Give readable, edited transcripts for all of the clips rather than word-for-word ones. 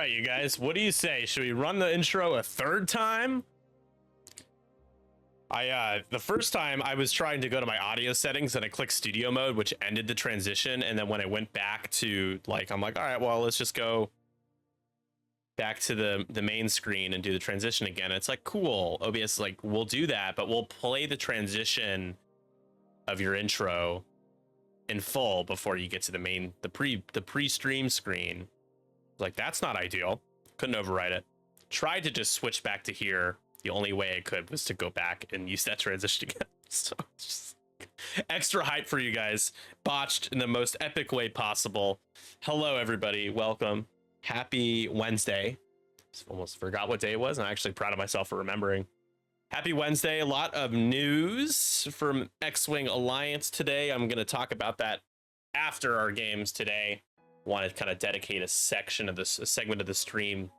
right, you guys, what do you say? Should we run the intro a third time? The first time I was trying to go to my audio settings and I clicked studio mode, which ended the transition. And then when I went back to I'm like, all right, well, let's just go back to the main screen and do the transition again. It's like, cool. OBS is like, we'll do that, but we'll play the transition of your intro in full before you get to the pre-stream screen. Like, that's not ideal. Couldn't override it. Tried to just switch back to here. The only way I could was to go back and use that transition again. So just extra hype for you guys. Botched in the most epic way possible. Hello, everybody. Welcome. Happy Wednesday. Almost forgot what day it was. I'm actually proud of myself for remembering. Happy Wednesday. A lot of news from X-Wing Alliance today. I'm going to talk about that after our games today. Want to kind of dedicate a segment of the stream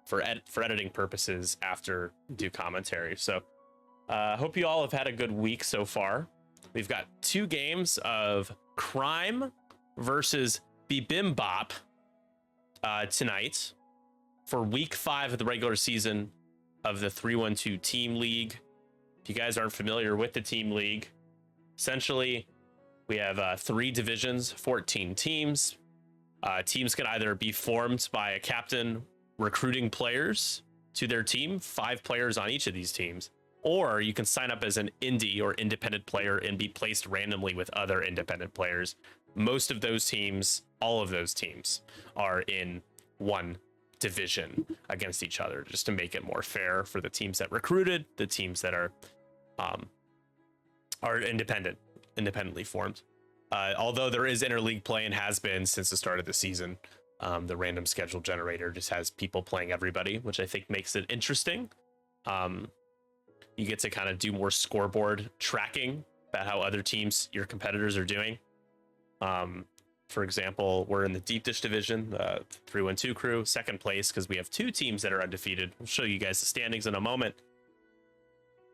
for editing purposes after do commentary. So hope you all have had a good week so far. We've got 2 games of Crime versus Bibimbap tonight for week 5 of the regular season of the 312 Team League. If you guys aren't familiar with the Team League, essentially we have 3 divisions, 14 teams. Teams can either be formed by a captain recruiting players to their team, 5 players on each of these teams, or you can sign up as an indie or independent player and be placed randomly with other independent players. Most of those teams, all of those teams, are in one division against each other, just to make it more fair for the teams that recruited, the teams that are independently formed. Although there is interleague play and has been since the start of the season. The random schedule generator just has people playing everybody, which I think makes it interesting. You get to kind of do more scoreboard tracking about how other teams, your competitors, are doing. For example, we're in the Deep Dish division, the 312 crew, 2nd place, because we have 2 teams that are undefeated. We'll show you guys the standings in a moment.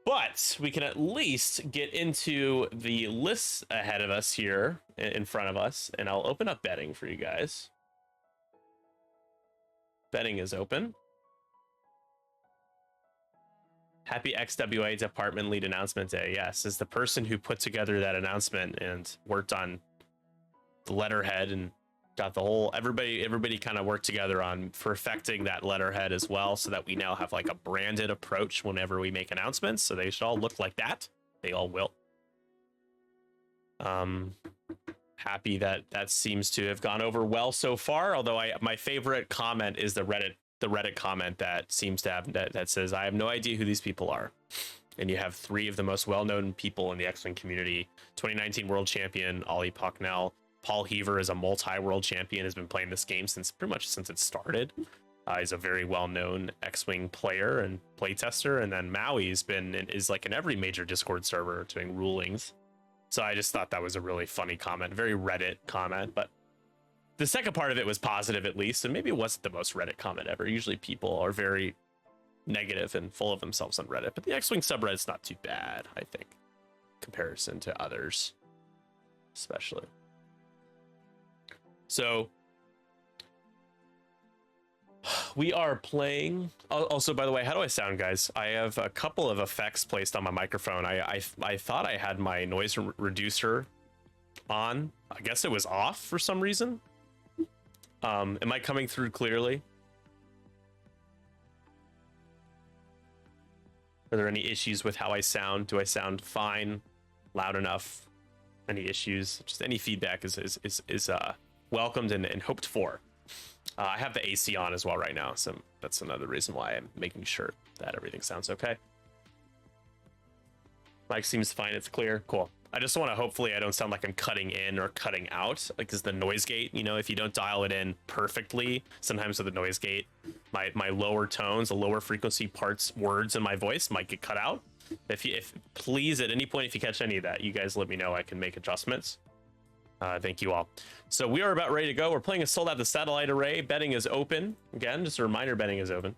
But we can at least get into the lists ahead of us here in front of us, and I'll open up betting for you guys. Betting is open. Happy XWA Department Lead Announcement Day. Yes, as the person who put together that announcement and worked on the letterhead and got the whole everybody kind of worked together on perfecting that letterhead as well, so that we now have like a branded approach whenever we make announcements. So they should all look like that. They all will. Happy that seems to have gone over well so far. Although my favorite comment is the Reddit comment that seems to have that says, "I have no idea who these people are." And you have 3 of the most well-known people in the X-Wing community: 2019 world champion Ollie Pocknell. Paul Heaver is a multi-world champion, has been playing this game pretty much since it started. He's a very well-known X-Wing player and playtester. And then Maui is like in every major Discord server doing rulings. So I just thought that was a really funny comment, very Reddit comment. But the second part of it was positive, at least, and maybe it wasn't the most Reddit comment ever. Usually people are very negative and full of themselves on Reddit, but the X-Wing subreddit's not too bad, I think, in comparison to others, especially. So we are playing. Also, by the way, how do I sound, guys? I have a couple of effects placed on my microphone. I thought I had my noise reducer on. I guess it was off for some reason. Am I coming through clearly? Are there any issues with how I sound? Do I sound fine? Loud enough? Any issues? Just any feedback is welcomed and hoped for. I have the AC on as well right now, so that's another reason why I'm making sure that everything sounds okay. Mic seems fine, it's clear, cool. I just want to, hopefully I don't sound like I'm cutting in or cutting out, because the noise gate, you know, if you don't dial it in perfectly, sometimes with the noise gate, my lower tones, the lower frequency parts, words in my voice might get cut out. If please, at any point, if you catch any of that, you guys let me know. I can make adjustments. Thank you all. So we are about ready to go. We're playing a Sold Out the Satellite Array. Betting is open. Again, just a reminder, betting is open.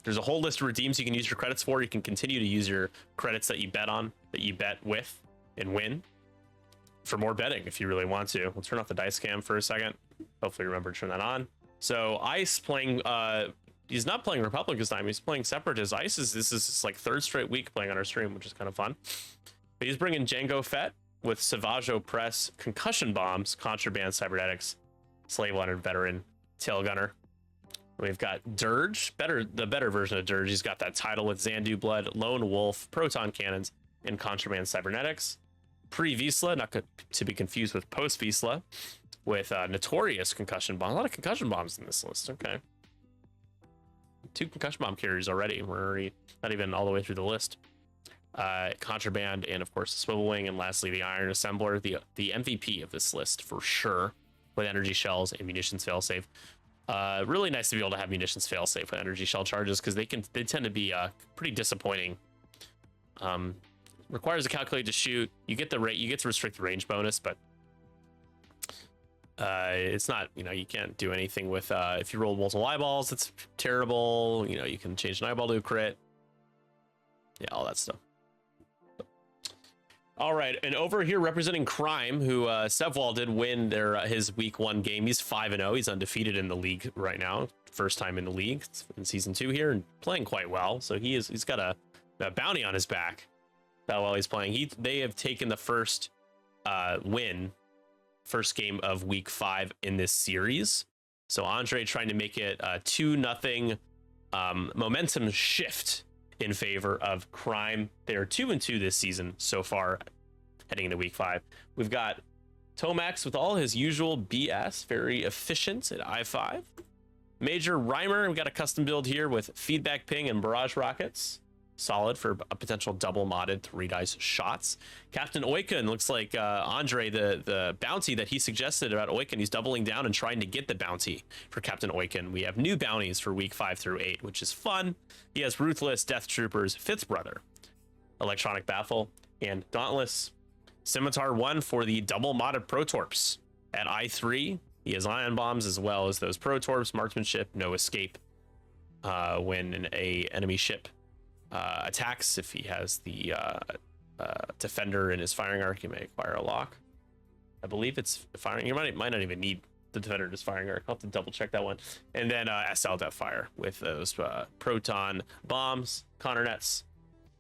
There's a whole list of redeems you can use your credits for. You can continue to use your credits that you bet on, that you bet with, and win for more betting if you really want to. We'll turn off the dice cam for a second. Hopefully remember to turn that on. So Ice playing, he's not playing Republic this time. He's playing Separatist. This is his like third straight week playing on our stream, which is kind of fun. But he's bringing Django Fett with Savajo Press, Concussion Bombs, Contraband, Cybernetics, Slave Leonard, Veteran, Tail Gunner. We've got Dirge, the better version of Dirge. He's got that title with Xandu Blood, Lone Wolf, Proton Cannons, and Contraband Cybernetics. Pre-Vizsla, not to be confused with post-Vizsla, with Notorious Concussion Bomb. A lot of Concussion Bombs in this list. Okay. 2 Concussion Bomb carriers already. We're already not even all the way through the list. Contraband, and of course the Swivel Wing, and lastly the Iron Assembler, the MVP of this list for sure, with energy shells and munitions failsafe. Really nice to be able to have munitions failsafe with energy shell charges, because they tend to be pretty disappointing. Requires a calculate to shoot. You get the you get to restrict the range bonus, but it's not, you can't do anything with if you roll multiple eyeballs, it's terrible. You can change an eyeball to a crit. Yeah, all that stuff. All right, and over here representing Crime, who Sevwall did win his week 1 game. He's 5-0. He's undefeated in the league right now. First time in the league in season 2 here, and playing quite well. So he's got a bounty on his back while he's playing. They have taken the first first game of week 5 in this series. So Andre trying to make it 2-0 momentum shift in favor of Crime. They are 2-2 this season so far, heading into week 5. We've got Tomax with all his usual BS, very efficient at I5. Major Reimer, we got a custom build here with feedback ping and barrage rockets. Solid for a potential double modded 3 dice shots. Captain Oiken looks like Andre, the bounty that he suggested about Oiken, he's doubling down and trying to get the bounty for Captain Oiken. We have new bounties for week 5 through 8, which is fun. He has Ruthless, Death Troopers, Fifth Brother, Electronic Baffle, and Dauntless. Scimitar 1 for the double modded Protorps. At I3, he has Ion Bombs as well as those Protorps, Marksmanship, No Escape when an enemy ship attacks. If he has the Defender in his firing arc, you may acquire a lock. I believe it's firing. You might not even need the Defender in his firing arc. I'll have to double check that one. And then SL Deathfire with those Proton Bombs, Connor Nets,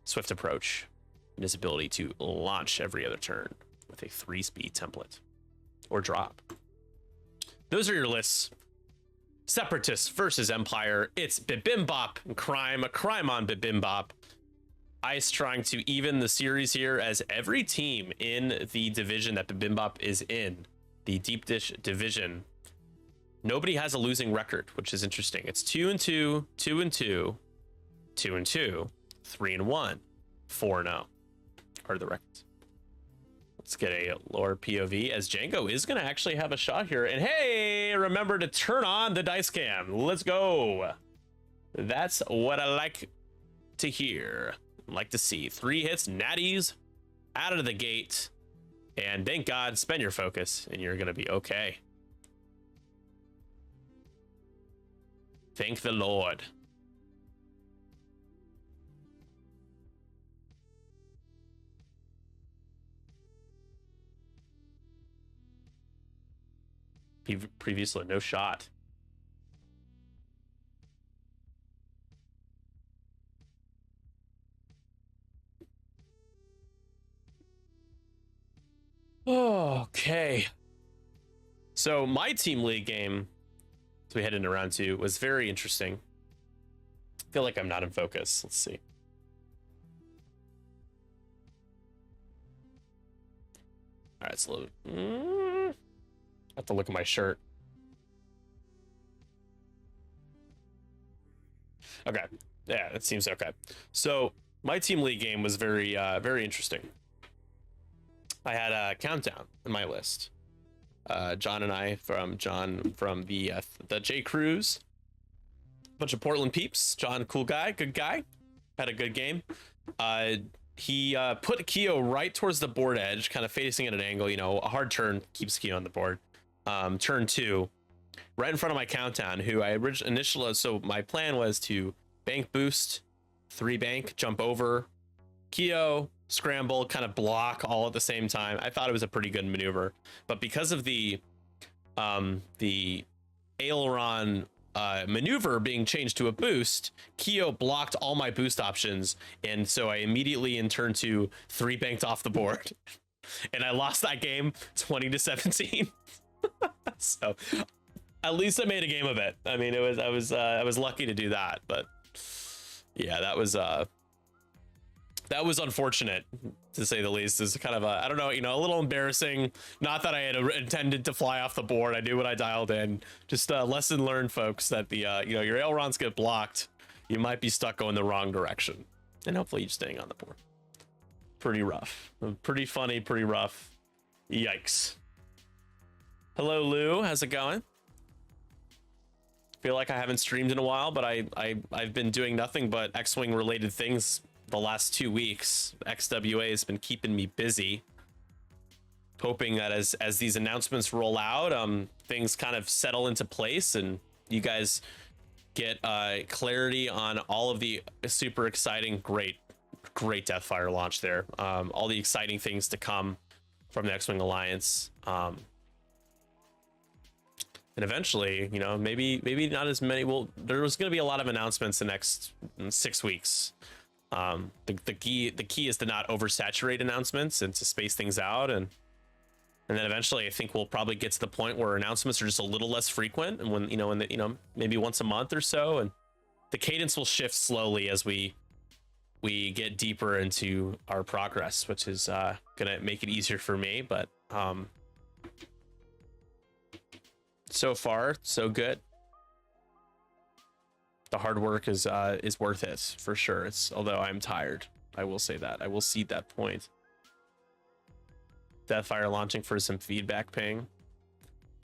Swift Approach, and his ability to launch every other turn with a 3-speed template or drop. Those are your lists. Separatists versus Empire. It's Bibimbap and Crime. A Crime on Bibimbap. Ice trying to even the series here, as every team in the division that Bibimbap is in, the Deep Dish division, nobody has a losing record, which is interesting. It's 2-2, 2-2, 2-2, 3-1, 4-0 are the records. Let's get a lower POV, as Django is going to actually have a shot here. And hey, remember to turn on the dice cam. Let's go. That's what I like to hear. Like to see 3 hits, natties out of the gate. And thank God, spend your focus and you're going to be okay. Thank the Lord. Previously, no shot. Okay. So my team league game, as we head into round 2, was very interesting. I feel like I'm not in focus. Let's see. All right, it's loaded. I have to look at my shirt. Okay. Yeah, it seems okay. So my team league game was very interesting. I had a countdown in my list. John and I from the J Cruise, bunch of Portland peeps. John, cool guy, good guy, had a good game. He put Keo right towards the board edge, kind of facing at an angle. A hard turn keeps Keo on the board. Turn 2, right in front of my countdown, who I initially. So my plan was to bank boost, 3 bank, jump over Keo, scramble, kind of block all at the same time. I thought it was a pretty good maneuver, but because of the aileron maneuver being changed to a boost, Keo blocked all my boost options, and so I immediately in turn 2 3 banked off the board, and I lost that game 20-17. So at least I made a game of it. I mean, I was lucky to do that, but yeah, that was unfortunate, to say the least. Is kind of I don't know, a little embarrassing. Not that I had intended to fly off the board. I knew what I dialed in. Just a lesson learned, folks, that the your ailerons get blocked, you might be stuck going the wrong direction, and hopefully you're staying on the board. Pretty rough, pretty funny, pretty rough. Yikes. Hello, Lou. How's it going? Feel like I haven't streamed in a while, but I've been doing nothing but X-Wing related things the last 2 weeks. XWA has been keeping me busy, hoping that as these announcements roll out, things kind of settle into place and you guys get clarity on all of the super exciting, great Deathfire launch there. All the exciting things to come from the X-Wing Alliance. And eventually, maybe not as many. Well, there was going to be a lot of announcements the next 6 weeks. The key is to not oversaturate announcements and to space things out, and then eventually I think we'll probably get to the point where announcements are just a little less frequent, and when maybe once a month or so, and the cadence will shift slowly as we get deeper into our progress, which is gonna make it easier for me. But so far so good. The hard work is worth it for sure. Although I'm tired, I will say that. I will cede that point. Deathfire launching for some feedback ping.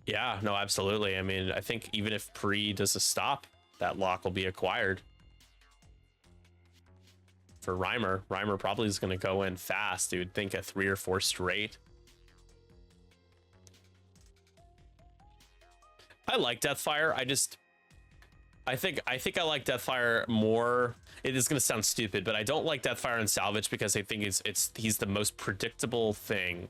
Yeah, no, absolutely. I mean, I think even if Pre does a stop, that lock will be acquired. For Reimer probably is going to go in fast. You would think at 3 or 4 straight. I like Deathfire. I think I like Deathfire more. It is going to sound stupid, but I don't like Deathfire and Salvage because I think he's the most predictable thing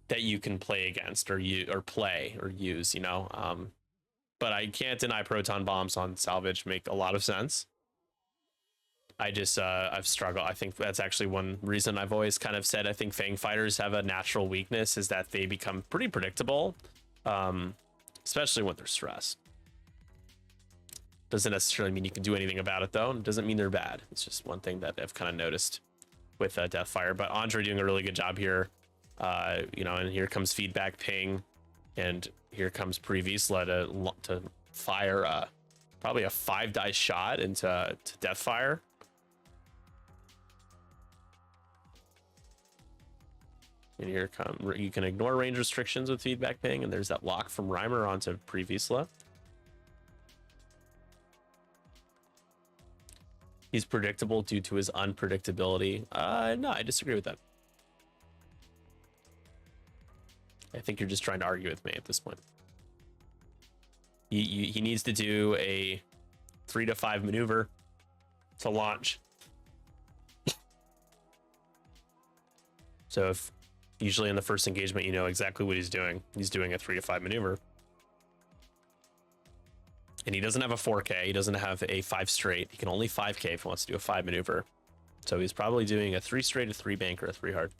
that you can play against or use. But I can't deny proton bombs on Salvage make a lot of sense. I've struggled. I think that's actually one reason I've always kind of said I think Fang fighters have a natural weakness, is that they become pretty predictable, especially when they're stressed. Doesn't necessarily mean you can do anything about it, though. It doesn't mean they're bad. It's just one thing that I've kind of noticed with Deathfire. But Andre doing a really good job here. And here comes feedback ping, and here comes Pre-Vizsla to fire probably a 5-die shot into Deathfire. And here you can ignore range restrictions with feedback ping, and there's that lock from Reimer onto Pre-Vizsla. He's predictable due to his unpredictability. No, I disagree with that. I think you're just trying to argue with me at this point. He needs to do a 3 to 5 maneuver to launch. So if usually in the first engagement, you know exactly what he's doing. He's doing a 3 to 5 maneuver. And he doesn't have a 4K. He doesn't have a 5 straight. He can only 5K if he wants to do a 5 maneuver. So he's probably doing a 3 straight, a 3 bank, or a 3 hard.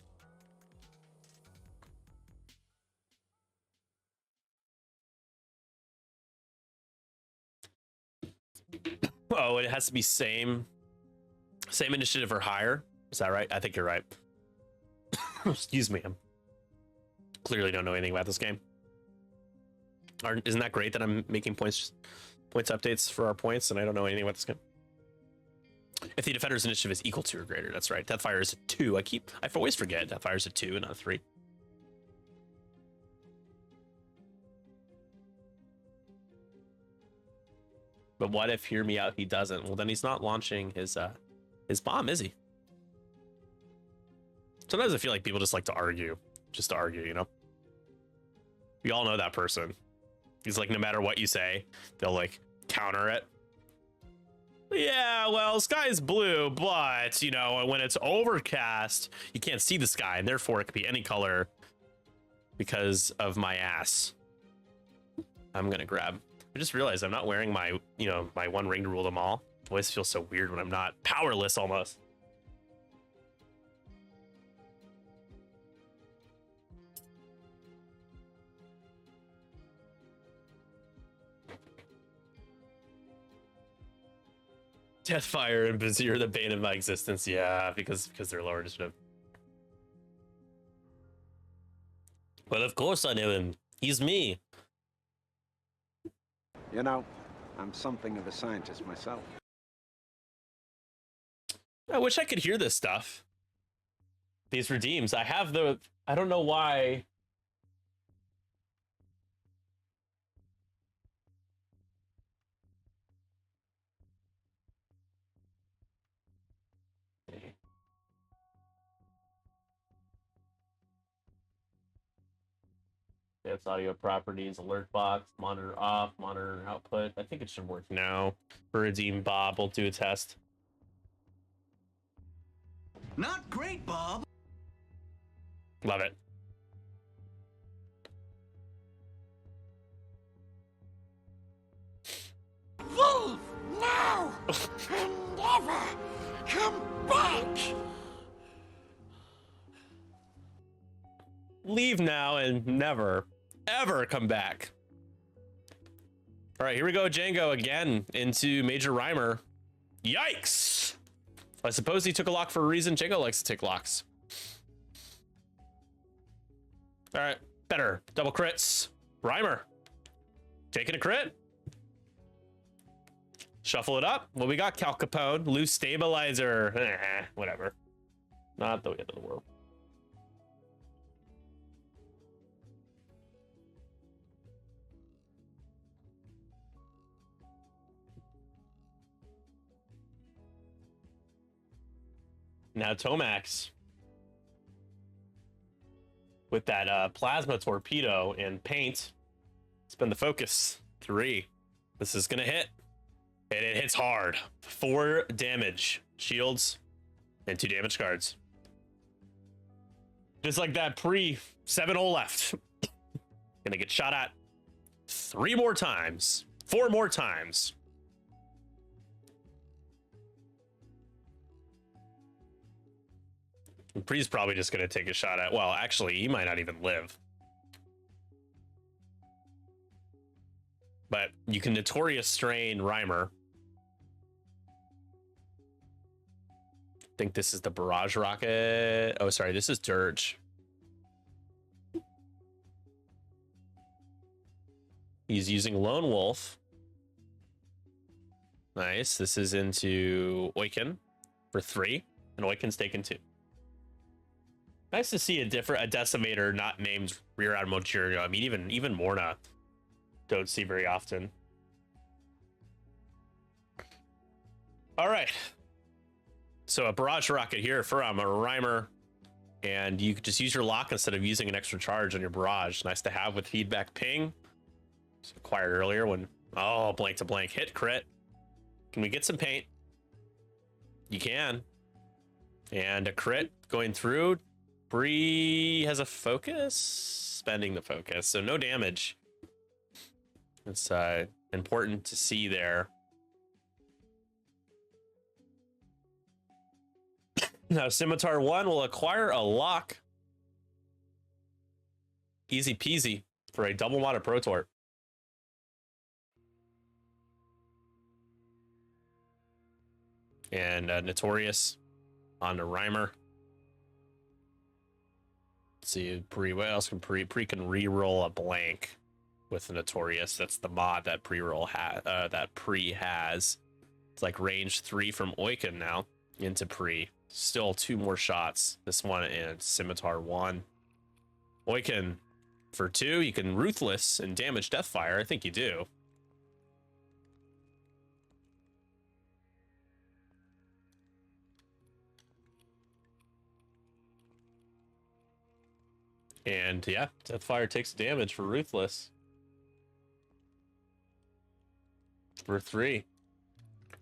Oh, it has to be same initiative or higher. Is that right? I think you're right. Excuse me. I clearly don't know anything about this game. Isn't that great that I'm making points updates for our points and I don't know anything about this game? If the defender's initiative is equal to or greater, that's right. Deathfire is a 2. I always forget Deathfire is a 2 and not a 3. But what if, hear me out, he doesn't? Well, then he's not launching his bomb, is he? Sometimes I feel like people just like to argue, just to argue, you know? We all know that person. He's like, no matter what you say, they'll like counter it. Yeah, well, sky's blue, but you know, when it's overcast, you can't see the sky, and therefore it could be any color because of my ass. I'm gonna grab. I just realized I'm not wearing my, my one ring to rule them all. Voice feels so weird when I'm not. Powerless almost. Deathfire and Vizier, the bane of my existence. Yeah, because they're lower initiative. Well, of course I know him. He's me. You know, I'm something of a scientist myself. I wish I could hear this stuff. These redeems. I have the... I don't know why... That's audio properties, alert box, monitor off, monitor output. I think it should work now. For Redeem Bob, we'll do a test. Not great, Bob. Love it. Leave now and never come back. Leave now and never, ever come back. All right, here we go, Django again into Major Rhymer. Yikes! I suppose he took a lock for a reason. Django likes to take locks. All right, better. Double crits. Rhymer. Taking a crit. Shuffle it up. Well, we got Calc Capone. Loose stabilizer. Whatever. Not the end of the world. Now Tomax with that plasma torpedo and paint. It's been the focus. 3. This is gonna hit, and it hits hard. 4 damage shields and 2 damage cards. Just like that pre 7-0 left. Gonna get shot at 3 more times, 4 more times. Pre's probably just going to take a shot at... Well, actually, he might not even live. But you can Notorious Strain Rhymer. I think this is the Barrage Rocket. Oh, sorry, this is Dirge. He's using Lone Wolf. Nice. This is into Oiken for 3. And Oiken's taken 2. Nice to see a decimator not named Rear Admiral Jirio. I mean, even Morna don't see very often. All right. So a Barrage Rocket here for a Rhymer, and you could just use your lock instead of using an extra charge on your Barrage. Nice to have with feedback ping. It's acquired earlier when blank to blank hit crit. Can we get some paint? You can. And a crit going through. Bree has a focus, spending the focus, so no damage. It's important to see there. Now, Scimitar 1 will acquire a lock. Easy peasy for a double modded Protor. And Notorious on the Rhymer. Let's see, what else can Pre can re-roll a blank with the Notorious. That's the mod that pre-roll has. It's like range 3 from Oiken now into Pre. Still 2 more shots. This one and Scimitar 1. Oiken for 2. You can Ruthless and damage Deathfire. I think you do. And yeah, Deathfire takes damage for Ruthless. For 3.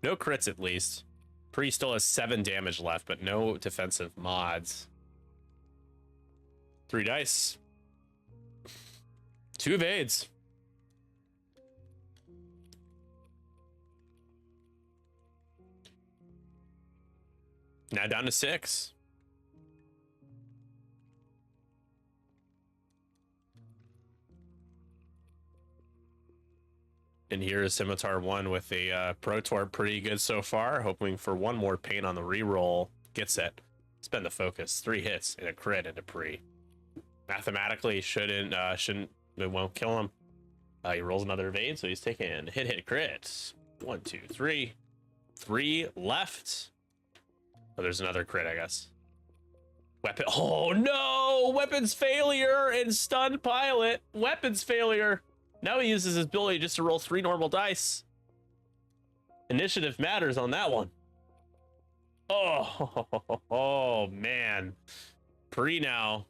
No crits at least. Pre still has 7 damage left, but no defensive mods. 3 dice. 2 evades. Now down to 6. And here is Scimitar 1 with a Pro Tour, pretty good so far. Hoping for one more paint on the reroll. Gets it. Spend the focus. 3 hits and a crit and a pre. Mathematically, shouldn't it won't kill him. He rolls another evade, so he's taking hit crit. 1, 2, 3. 3 left. Oh, there's another crit, I guess. Weapon. Oh no! Weapons failure and stun pilot. Weapons failure. Now he uses his ability just to roll 3 normal dice. Initiative matters on that one. Oh man. Pre now.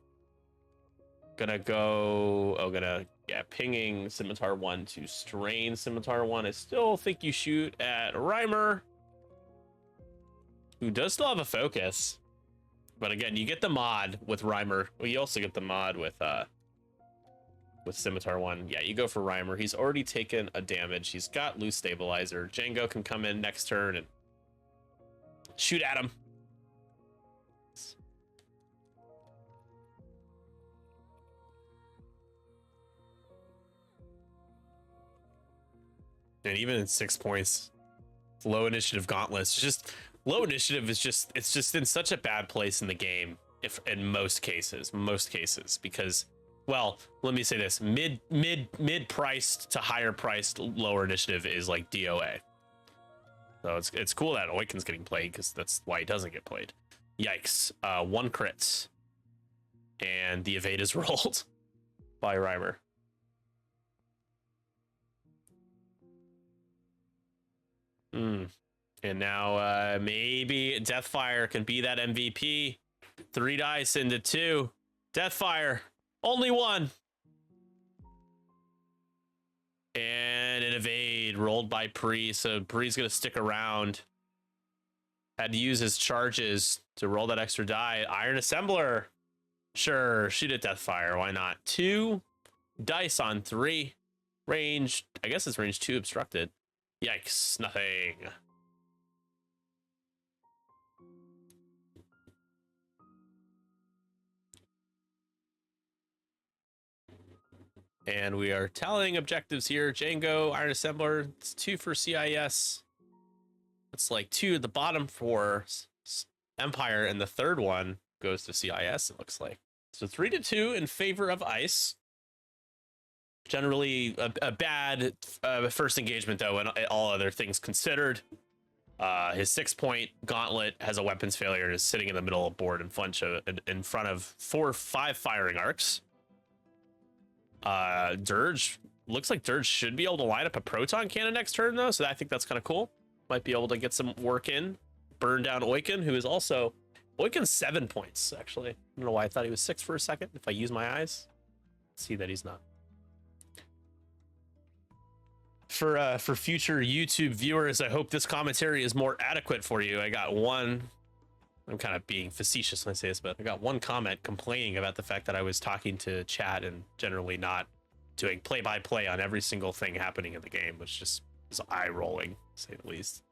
Gonna go. Oh, pinging Scimitar 1 to strain Scimitar 1. I still think you shoot at Reimer, who does still have a focus. But again, you get the mod with Reimer. Well, you also get the mod with Scimitar 1. Yeah, you go for Reimer. He's already taken a damage. He's got loose stabilizer. Django can come in next turn and shoot at him. And even in 6 points, low initiative gauntlets, just low initiative is just, it's just in such a bad place in the game. If in most cases, because, well, let me say this, mid priced to higher priced lower initiative is like DOA. So it's cool that Oiken's getting played, because that's why he doesn't get played. Yikes. 1 crit. And the evade is rolled by Reimer. And now maybe Deathfire can be that MVP. 3 dice into 2. Deathfire. Only 1. And an evade rolled by Pre. So Pre's going to stick around. Had to use his charges to roll that extra die. Iron Assembler. Sure, shoot at Deathfire. Why not? 2 dice on 3. Range. I guess it's range 2 obstructed. Yikes. Nothing. And we are tallying objectives here. Django, Iron Assembler, it's 2 for CIS. It's like 2 at the bottom for Empire, and the third one goes to CIS, it looks like. So 3-2 in favor of Ice. Generally a bad first engagement, though, and all other things considered. His 6-point gauntlet has a weapons failure and is sitting in the middle of the board in front of 5 firing arcs. Dirge, looks like Dirge should be able to line up a proton cannon next turn, though, so I think that's kind of cool. Might be able to get some work in. Burn down Oiken, who is also... Oiken's 7 points, actually. I don't know why I thought he was 6 for a second. If I use my eyes, see that he's not. For future YouTube viewers, I hope this commentary is more adequate for you. I got one... I'm kind of being facetious when I say this, but I got one comment complaining about the fact that I was talking to chat and generally not doing play-by-play on every single thing happening in the game, which just is eye-rolling, to say the least.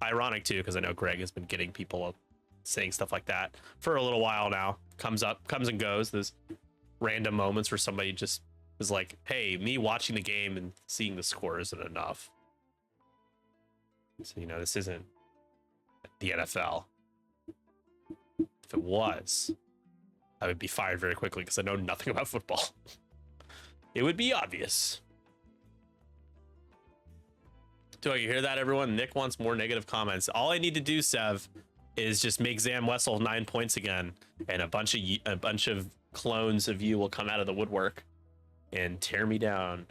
Ironic, too, because I know Greg has been getting people saying stuff like that for a little while now. Comes and goes. There's random moments where somebody just is like, hey, me watching the game and seeing the score isn't enough. So, you know, this isn't the NFL. If it was, I would be fired very quickly because I know nothing about football. It would be obvious. Do you hear that, everyone? Nick wants more negative comments. All I need to do, Sev, is just make Zam Wessel 9 points again, and a bunch of clones of you will come out of the woodwork and tear me down.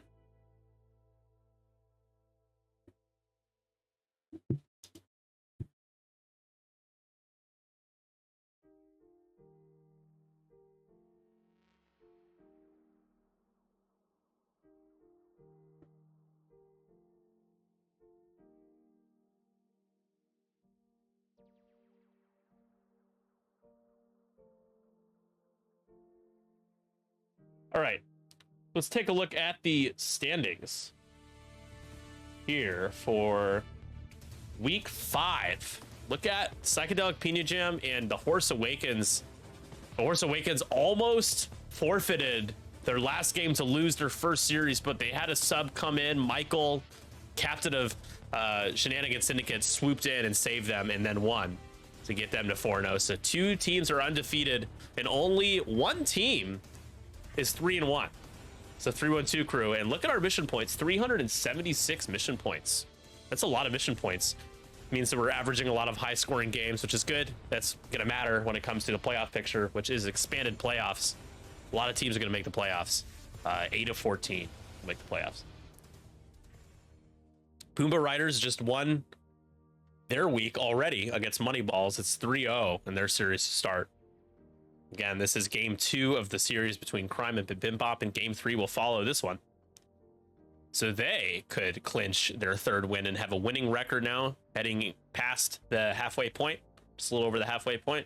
All right, let's take a look at the standings here for week 5 look at Psychedelic Pina Jam and the Horse Awakens. The Horse Awakens almost forfeited their last game to lose their first series, but they had a sub come in. Michael, captain of Shenanigans Syndicate, swooped in and saved them and then won to get them to 4-0. So 2 teams are undefeated and only 1 team is 3-1. It's a 3-1-2 crew. And look at our mission points, 376 mission points. That's a lot of mission points. Means that we're averaging a lot of high scoring games, which is good. That's gonna matter when it comes to the playoff picture, which is expanded playoffs. A lot of teams are gonna make the playoffs. 8 of 14 will make the playoffs. Pumbaa Riders just won their week already against Moneyballs. It's 3-0 in their series to start. Again, this is game 2 of the series between Crime and Bibimbap, and game 3 will follow this one. So they could clinch their 3rd win and have a winning record now, heading past the halfway point, just a little over the halfway point.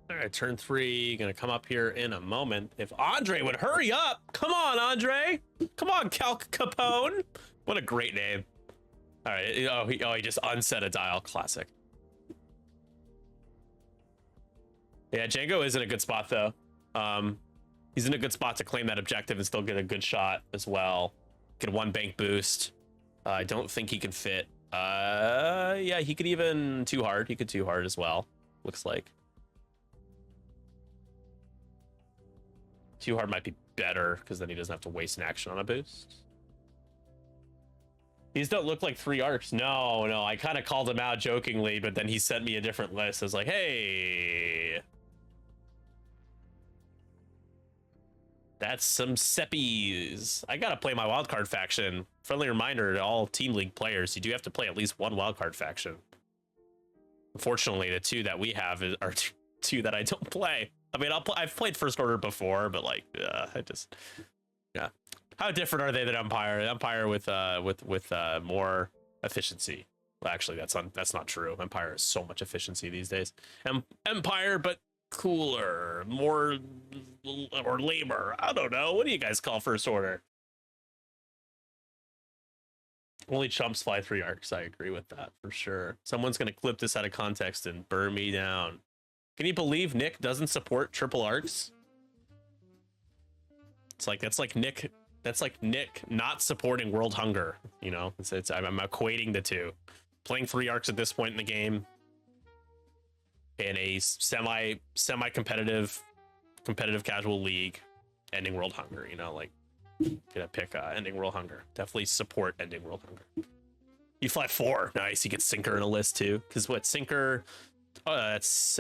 All right, turn 3, gonna come up here in a moment. If Andre would hurry up, come on, Andre, come on, Calc Capone. What a great name. All right, he just unset a dial, classic. Yeah, Django is in a good spot though. He's in a good spot to claim that objective and still get a good shot as well. Get 1 bank boost. I don't think he can fit. Yeah, he could even too hard. He could too hard as well. Looks like. Too hard might be better because then he doesn't have to waste an action on a boost. These don't look like 3 arcs. No, I kind of called him out jokingly, but then he sent me a different list. I was like, hey, that's some seppies. I gotta play my wildcard faction. Friendly reminder to all Team League players, you do have to play at least 1 wildcard faction. Unfortunately, the 2 that we have are 2 that I don't play. I mean, I've played First Order before, but like, yeah. How different are they than Empire? Empire with more efficiency. Well, actually, that's not true. Empire has so much efficiency these days. Empire, but cooler, more or labor. I don't know. What do you guys call First Order? Only chumps fly 3 arcs. I agree with that for sure. Someone's gonna clip this out of context and burn me down. Can you believe Nick doesn't support triple arcs? That's like Nick not supporting world hunger, you know. I'm equating the 2. Playing 3 arcs at this point in the game in a semi competitive casual league, ending world hunger, you know, like gonna pick ending world hunger. Definitely support ending world hunger. You fly 4, nice. You get Sinker in a list too, because what Sinker? Oh, that's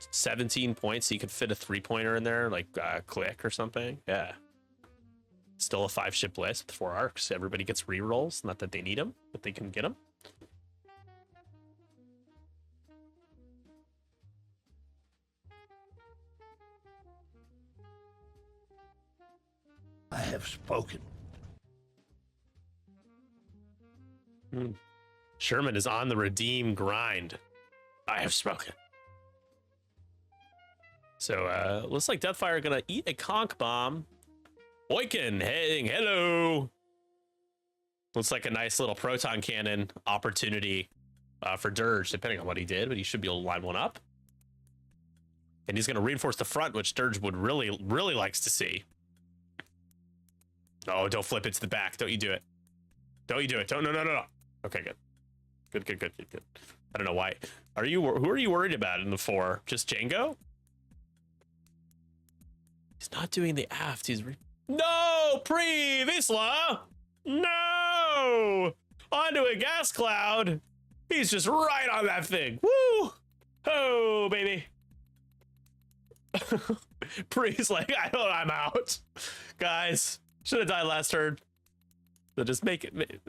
17 points. So you could fit a 3-pointer in there, like Click or something. Yeah. Still a 5-ship list with 4 arcs. Everybody gets rerolls. Not that they need them, but they can get them. I have spoken. Sherman is on the redeem grind. I have spoken. So looks like Deathfire are gonna eat a conch bomb. Boykin, hey, hello. Looks like a nice little proton cannon opportunity for Dirge, depending on what he did, but he should be able to line one up. And he's gonna reinforce the front, which Dirge would really likes to see. Oh, don't flip it to the back. Don't you do it. Don't you do it. Don't, no. Okay, good. Good. I don't know why. Who are you worried about in the 4? Just Django? He's not doing the aft. No, Pre Visla. No. onto a gas cloud. He's just right on that thing. Woo! Oh, baby. Pre's like, I'm out. Guys, should have died last turn. So just make it.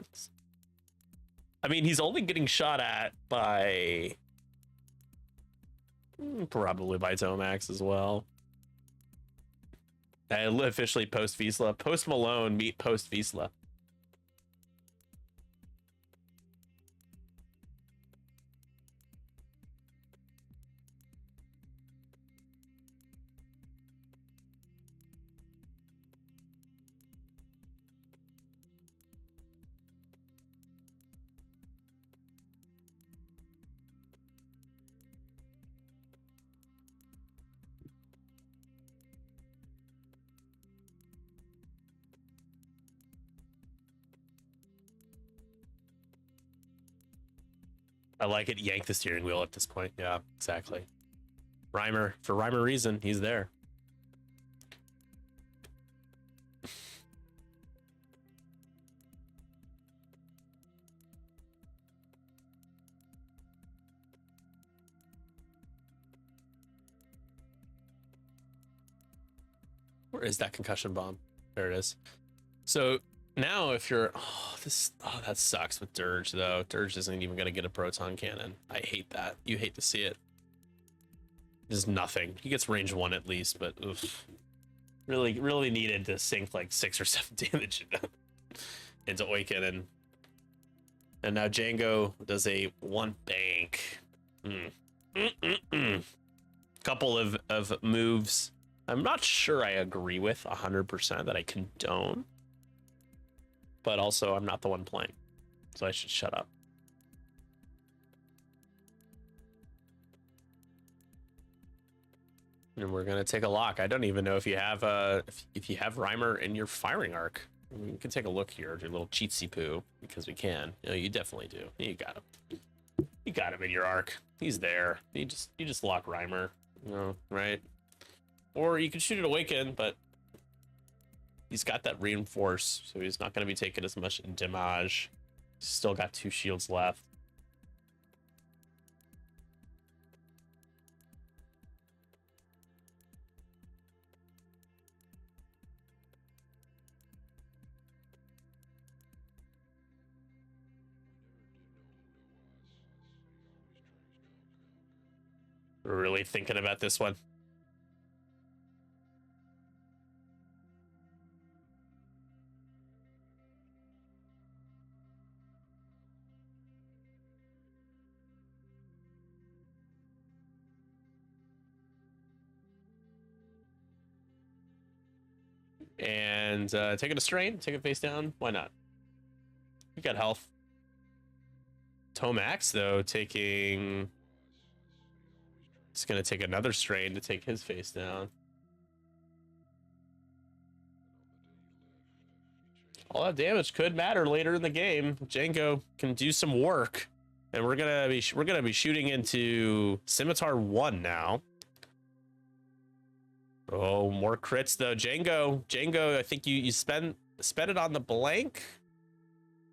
I mean, he's only getting shot at by probably by Tomax as well. I officially post Vizsla. Post Malone meet post Vizsla. I like it. Yank the steering wheel at this point. Yeah, exactly. Rhymer, for rhyme or reason, he's there. Where is that concussion bomb? There it is. So now if you're, that sucks with Dirge though. Dirge isn't even gonna get a proton cannon. I hate that. You hate to see it. There's nothing. He gets range 1 at least, but oof. Really needed to sink like 6 or 7 damage into Oiken, and now Django does a 1 bank. Couple of moves I'm not sure I agree with 100%, that I condone, but also I'm not the one playing, so I should shut up. And we're gonna take a lock. I don't even know if you have if you have Rhymer in your firing arc. I mean, we can take a look here, your little cheatsy poo, because we can. You know, you definitely do. You got him. You got him in your arc. He's there. You just lock Rhymer, you know, right? Or you can shoot it Awaken, but he's got that reinforce, so he's not going to be taking as much damage. He's still got 2 shields left. We're really thinking about this one. And taking a strain, take it face down. Why not? We got health. Tomax, though, taking... It's going to take another strain to take his face down. All that damage could matter later in the game. Django can do some work, and we're gonna be shooting into Scimitar 1 now. Oh, more crits though. Django, I think you spend it on the blank,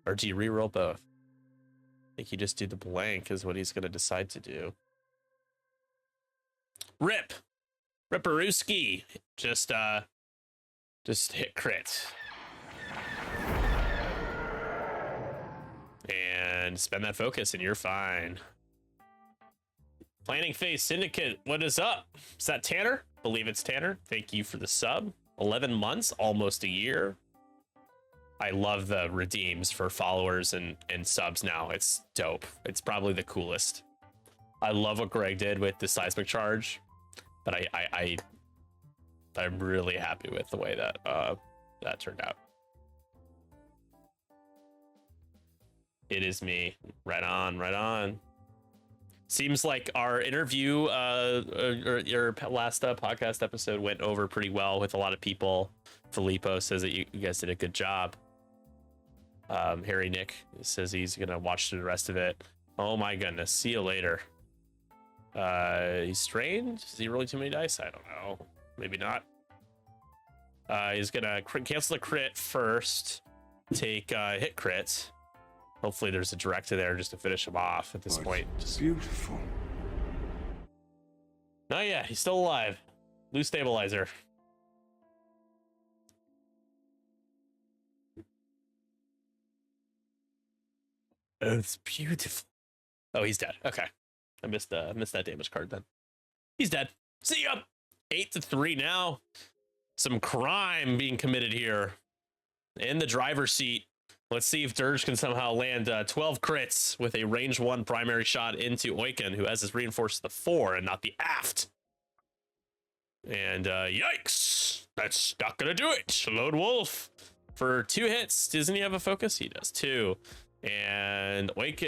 or do you reroll both? I think you just do the blank is what he's gonna decide to do. Ripperooski, just hit crit. And spend that focus and you're fine. Planning Phase Syndicate, what is up? Is that Tanner? Believe it's Tanner. Thank you for the sub. 11 months, almost a year. I love the redeems for followers and subs now. It's dope. It's probably the coolest. I love what Greg did with the seismic charge, but I'm really happy with the way that that turned out. It is me. Right on, right on. Seems like our interview, or your last podcast episode went over pretty well with a lot of people. Filippo says that you guys did a good job. Harry Nick says he's gonna watch the rest of it. Oh my goodness, see you later. He's strained. Is he rolling too many dice? I don't know. Maybe not. He's gonna cancel the crit first. Take hit crit. Hopefully there's a director there just to finish him off at this point. Just... Beautiful. Oh yeah, he's still alive. Loose stabilizer. Oh, it's beautiful. Oh, he's dead. Okay. I missed that damage card then. He's dead. See ya. 8-3 now. Some crime being committed here. In the driver's seat. Let's see if Dirge can somehow land 12 crits with a range 1 primary shot into Oiken, who has his reinforced the 4 and not the aft. And yikes! That's not gonna do it. Lone Wolf for 2 hits. Doesn't he have a focus? He does 2. And Oiken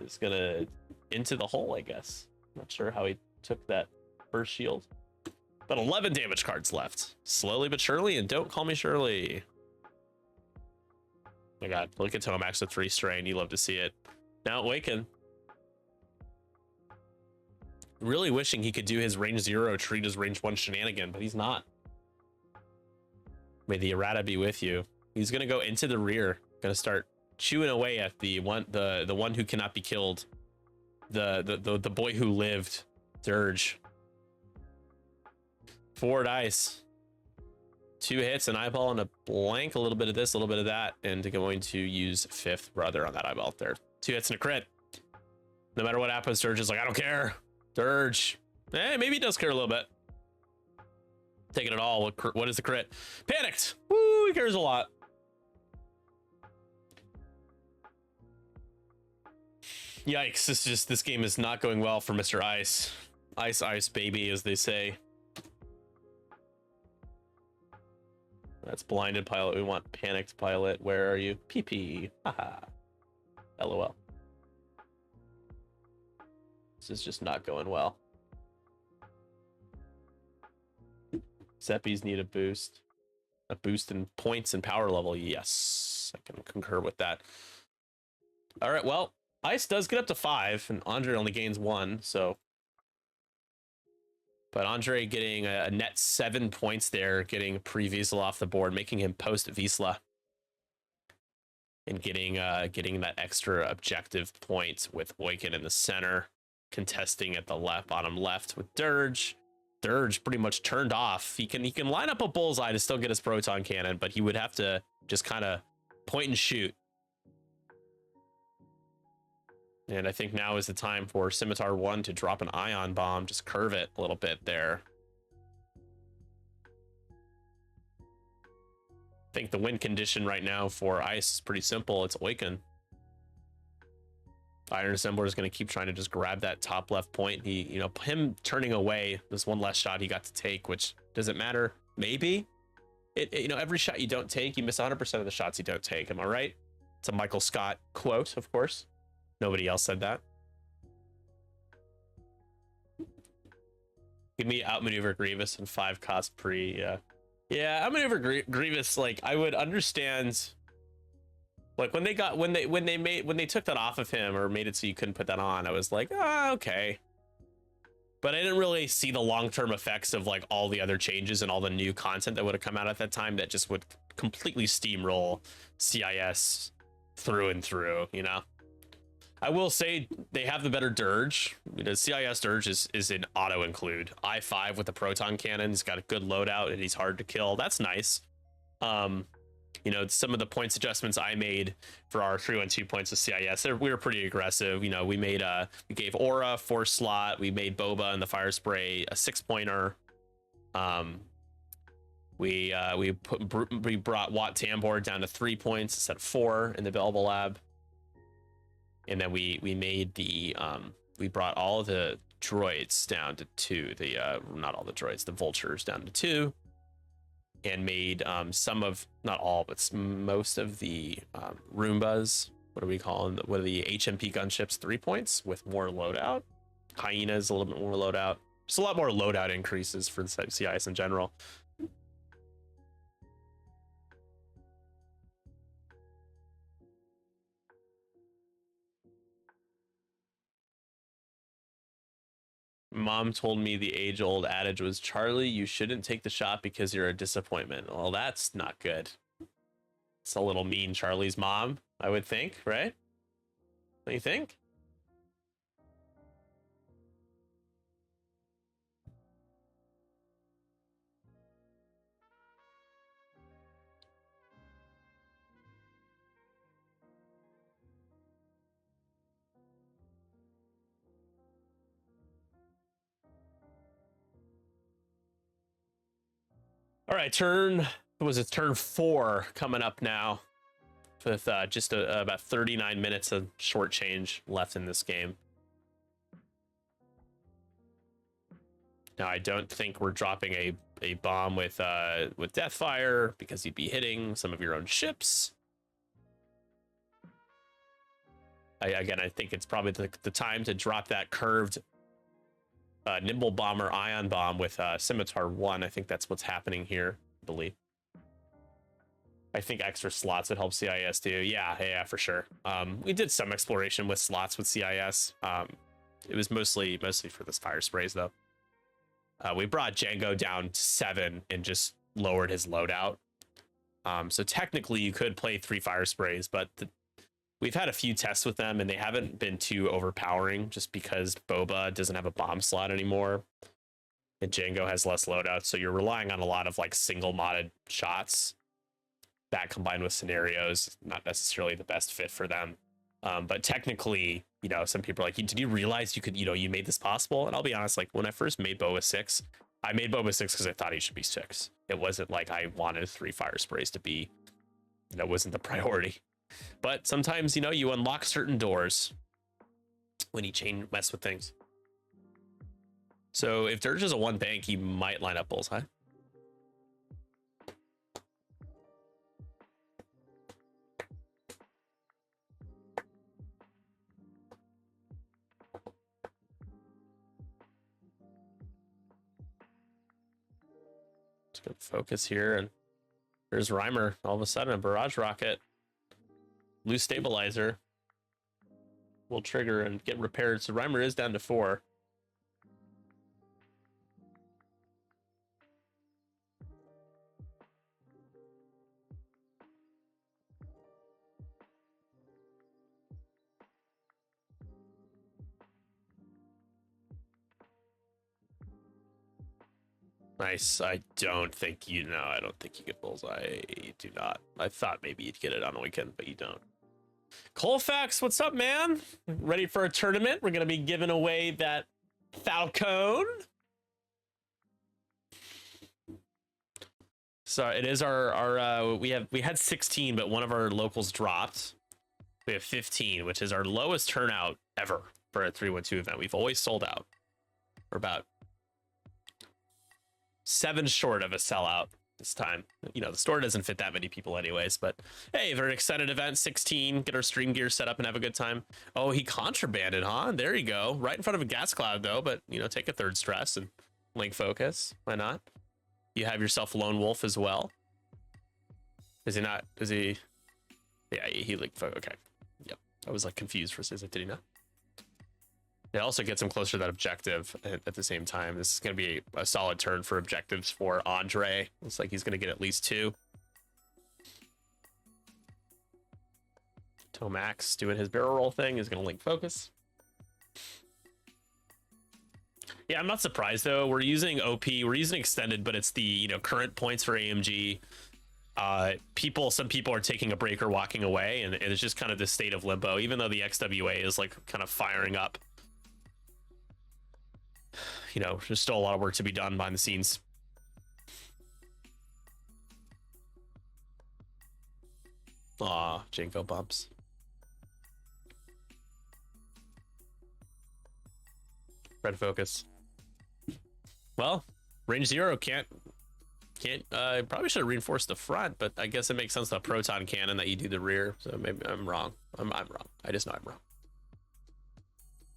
is gonna into the hole, I guess. Not sure how he took that first shield. But 11 damage cards left. Slowly but surely, and don't call me Shirley. Oh my god, look at Tomax with 3 strain. You love to see it. Now Oiken. Really wishing he could do his range 0, treat his range 1 shenanigan, but he's not. May the errata be with you. He's gonna go into the rear. Gonna start chewing away at the one who cannot be killed. The boy who lived. Dirge. 4 dice. 2 hits, an eyeball, and a blank. A little bit of this, a little bit of that, and going to use 5th brother on that eyeball there. 2 hits and a crit. No matter what happens, Dirge is like, I don't care. Dirge. Maybe he does care a little bit. Taking it all. What is the crit? Panicked. Woo, he cares a lot. Yikes, this game is not going well for Mr. Ice. Ice, baby, as they say. That's blinded pilot. We want panicked pilot. Where are you? PP. Haha. LOL. This is just not going well. Zeppies need a boost. A boost in points and power level. Yes, I can concur with that. All right, well, Ice does get up to 5, and Andre only gains 1, so. But Andre getting a net 7 points there, getting pre-Wiesla off the board, making him post-Wiesla. And getting that extra objective point with Oiken in the center, contesting at the bottom left with Dirge. Dirge pretty much turned off. He can line up a bullseye to still get his proton cannon, but he would have to just kind of point and shoot. And I think now is the time for Scimitar 1 to drop an ion bomb, just curve it a little bit there. I think the win condition right now for Ice is pretty simple. It's Oiken. Iron Assembler is going to keep trying to just grab that top left point. Him turning away this one less shot he got to take, which doesn't matter. Maybe every shot you don't take, you miss 100% of the shots you don't take. Am I right? It's a Michael Scott quote, of course. Nobody else said that. Give me outmaneuver Grievous and 5 cost pre. Yeah, outmaneuver Grievous. Like, I would understand. Like when they took that off of him or made it so you couldn't put that on, I was like, okay. But I didn't really see the long-term effects of like all the other changes and all the new content that would have come out at that time that just would completely steamroll CIS through and through, you know. I will say they have the better Dirge. CIS Dirge is an auto include. I5 with the proton cannon. He's got a good loadout and he's hard to kill. That's nice. Some of the points adjustments I made for our 3-1-2 points of CIS, we were pretty aggressive. We gave Aura 4 slot. We made Boba and the Fire Spray a 6-pointer. We brought Watt Tambor down to 3 points instead of 4 in the Belba Lab. And then we made we brought all of the droids down to 2. Not all the droids, the vultures down to 2. And made not all, but most of the Roombas, what do we call them? What are the HMP gunships? 3 points with more loadout. Hyenas, a little bit more loadout. Just a lot more loadout increases for the CIS in general. Mom told me the age-old adage was, Charlie, you shouldn't take the shot because you're a disappointment. Well, that's not good. It's a little mean, Charlie's mom, I would think, right? What do you think? All right, turn 4 coming up now with just about 39 minutes of short change left in this game. Now, I don't think we're dropping a bomb with Deathfire because you'd be hitting some of your own ships. Again, I think it's probably the time to drop that curved Nimble Bomber Ion Bomb with Scimitar 1. I think that's what's happening here, I believe. I think extra slots would help CIS too. Yeah, for sure. We did some exploration with slots with CIS. It was mostly for this fire sprays though. We brought Django down to 7 and just lowered his loadout. So technically you could play 3 fire sprays, but we've had a few tests with them and they haven't been too overpowering just because Boba doesn't have a bomb slot anymore and Django has less loadout. So you're relying on a lot of like single modded shots. That combined with scenarios, not necessarily the best fit for them. But technically, you know, some people are like, did you realize you could, you made this possible? And I'll be honest, like when I first made Boba 6, I made Boba 6 because I thought he should be 6. It wasn't like I wanted 3 fire sprays to be, that wasn't the priority. But sometimes, you unlock certain doors when you mess with things. So if Dirge is a 1 bank, he might line up Bullseye. Good focus here, and there's Reimer. All of a sudden, a barrage rocket, loose stabilizer will trigger and get repaired. So Reimer is down to 4. Nice. I don't think you get Bullseye. You do not. I thought maybe you'd get it on a weekend, but you don't. Colfax, what's up, man? Ready for a tournament? We're gonna be giving away that Falcone. So it is our we had 16, but one of our locals dropped. We have 15, which is our lowest turnout ever for a 312 event. We've always sold out. We're about 7 short of a sellout this time. The store doesn't fit that many people anyways, but hey, very excited event. 16, get our stream gear set up and have a good time. Oh, he contrabanded, huh? There you go. Right in front of a gas cloud though, but take a 3rd stress and link focus. Why not? You have yourself Lone Wolf as well. Is he not? Is he? Yeah, he link focus. Okay. Yep. I was like confused for a second. Did he not? It also gets him closer to that objective at the same time. This is going to be a solid turn for objectives for Andre. Looks like he's going to get at least 2. Tomax doing his barrel roll thing is going to link focus. Yeah, I'm not surprised though. We're using OP, we're using extended, but it's the current points for AMG. Some people are taking a break or walking away, and it's just kind of this state of limbo. Even though the XWA is like kind of firing up. There's still a lot of work to be done behind the scenes. Aw, Janko bumps. Red focus. Well, range 0 can't probably should have reinforced the front, but I guess it makes sense that proton cannon that you do the rear. So maybe I'm wrong. I'm wrong. I just know I'm wrong.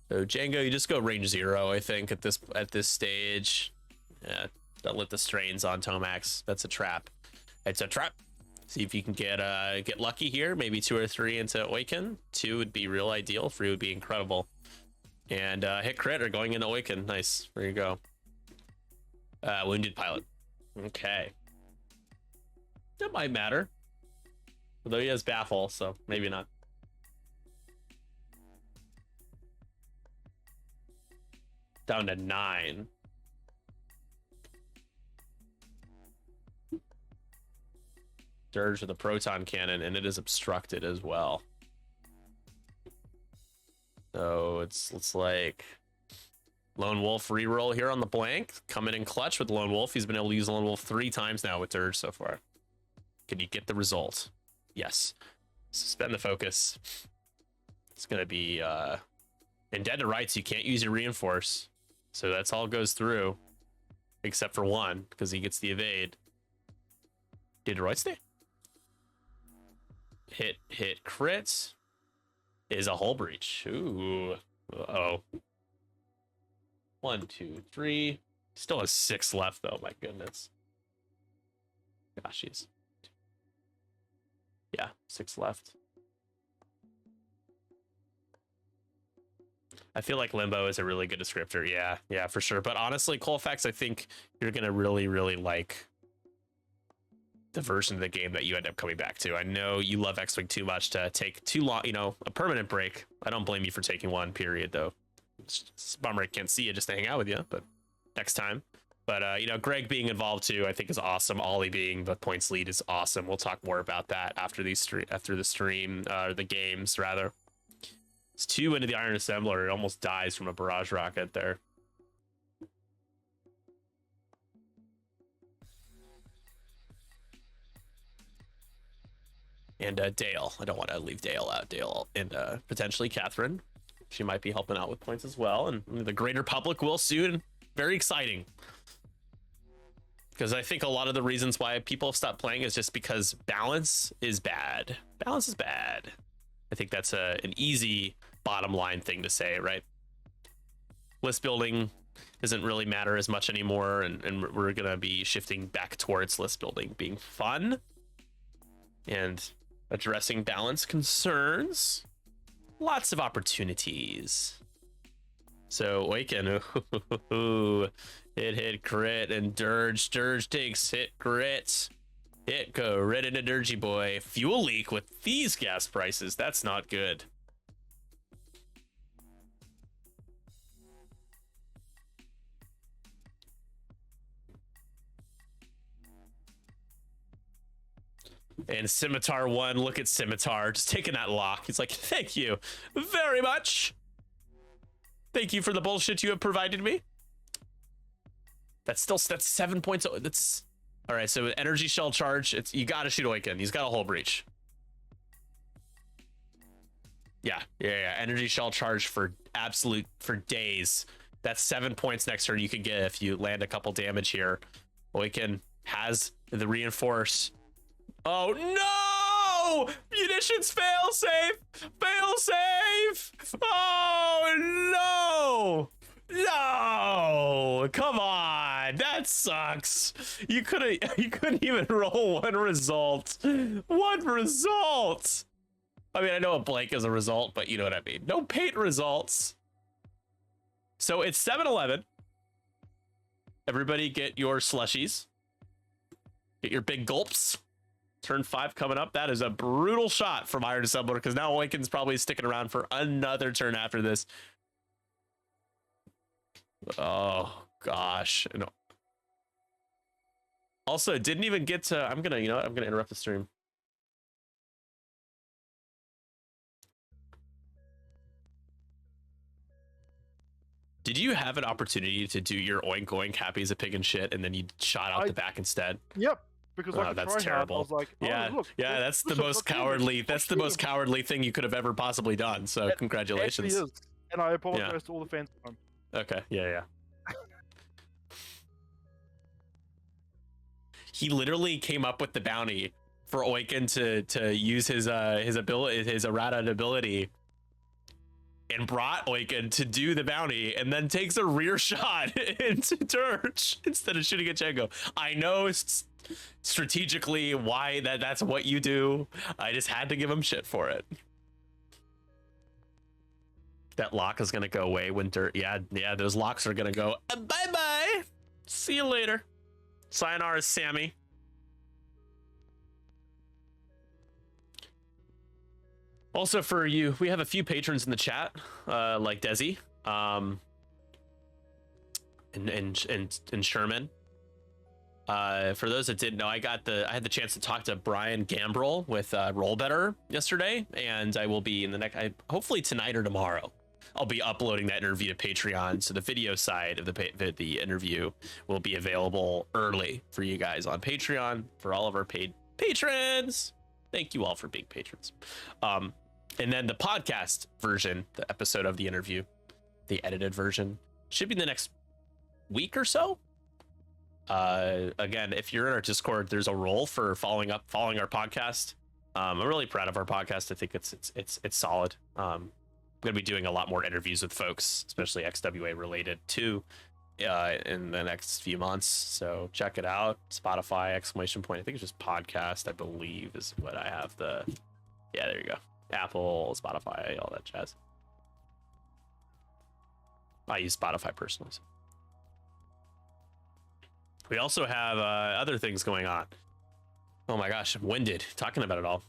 So Django, you just go range 0, I think, at this stage. Yeah, don't let the strains on Tomax. That's a trap. It's a trap. See if you can get lucky here. Maybe 2 or 3 into Awaken. 2 would be real ideal. 3 would be incredible. And hit crit or going into Awaken. Nice. There you go. Wounded pilot. Okay. That might matter. Although he has baffle, so maybe not. Down to 9. Dirge with a proton cannon, and it is obstructed as well. So it's like Lone Wolf reroll here on the blank, coming in clutch with Lone Wolf. He's been able to use Lone Wolf 3 times now with Dirge so far. Can you get the result? Yes. Suspend the focus. It's gonna be in Dead to Rights. You can't use your reinforce, so that's all goes through, except for one because he gets the evade. Dead to Rights day. Hit crits is a hull breach. Ooh. Uh-oh. 1, 2, 3. Still has 6 left though. My goodness. Gosh, he's. Yeah, 6 left. I feel like Limbo is a really good descriptor. Yeah, for sure. But honestly, Colfax, I think you're gonna really, really like the version of the game that you end up coming back to. I know you love X-Wing too much to take too long, you know, a permanent break. I don't blame you for taking one, period, though. It's a bummer I can't see you just to hang out with you, but next time. But, you know, Greg being involved too, I think is awesome. Ollie being the points lead is awesome. We'll talk more about that after the stream, the games, rather. It's 2 into the Iron Assembler. It almost dies from a barrage rocket there. And Dale. I don't want to leave Dale out. Dale and potentially Catherine. She might be helping out with points as well. And the greater public will soon. Very exciting. Because I think a lot of the reasons why people have stopped playing is just because balance is bad. Balance is bad. I think that's an easy bottom line thing to say, right? List building doesn't really matter as much anymore. And we're going to be shifting back towards list building being fun. And addressing balance concerns. Lots of opportunities. So Awaken, hit crit, and Dirge takes hit crit. Hit go right into Dirgy boy. Fuel leak with these gas prices. That's not good. And Scimitar 1, look at Scimitar, just taking that lock. He's like, thank you very much. Thank you for the bullshit you have provided me. That's 7 points. That's all right. So energy shell charge. It's you got to shoot Oiken. He's got a hull breach. Yeah. Energy shell charge for days. That's 7 points next turn you can get if you land a couple damage here. Oiken has the reinforce. Oh no! Munitions fail safe! Oh no! No! Come on! That sucks. You couldn't even roll one result. One result! I mean, I know a blank is a result, but you know what I mean. No paint results. So it's 7-11. Everybody get your slushies. Get your big gulps. Turn 5 coming up. That is a brutal shot from Iron Assembler because now Awaken's probably sticking around for another turn after this. Oh gosh. No. Also, didn't even get to. I'm gonna interrupt the stream. Did you have an opportunity to do your oink oink happy as a pig and shit, and then you shot out the back instead? Yep. Because like that's terrible. I was like, oh, yeah, look, yeah, that's the most cowardly. That's the most cowardly thing you could have ever possibly done. So congratulations. It is. And I apologize to all the fans at home. Okay, yeah. He literally came up with the bounty for Oiken to use his ability, his errata ability, and brought Oiken to do the bounty, and then takes a rear shot into Dirge instead of shooting at Django. I know strategically why that's what you do. I just had to give him shit for it. That lock is gonna go away when Dirt. Yeah, those locks are gonna go. Bye. See you later. Sayonara, Sammy. Also for you, we have a few patrons in the chat, like Desi, and Sherman. For those that didn't know, I had the chance to talk to Brian Gambrel with Roll Better yesterday, and I will be in the next, hopefully tonight or tomorrow, I'll be uploading that interview to Patreon. So the video side of the interview will be available early for you guys on Patreon for all of our paid patrons. Thank you all for being patrons. And then the podcast version, the episode of the interview, the edited version, should be in the next week or so. Again, if you're in our Discord, there's a role for following our podcast. I'm really proud of our podcast. I think it's solid. I'm going to be doing a lot more interviews with folks, especially XWA related too, in the next few months. So check it out. Spotify ! I think it's just podcast, I believe is what I have yeah, there you go. Apple, Spotify, all that jazz. I use Spotify personally. We also have other things going on. Oh my gosh, I'm winded talking about it all.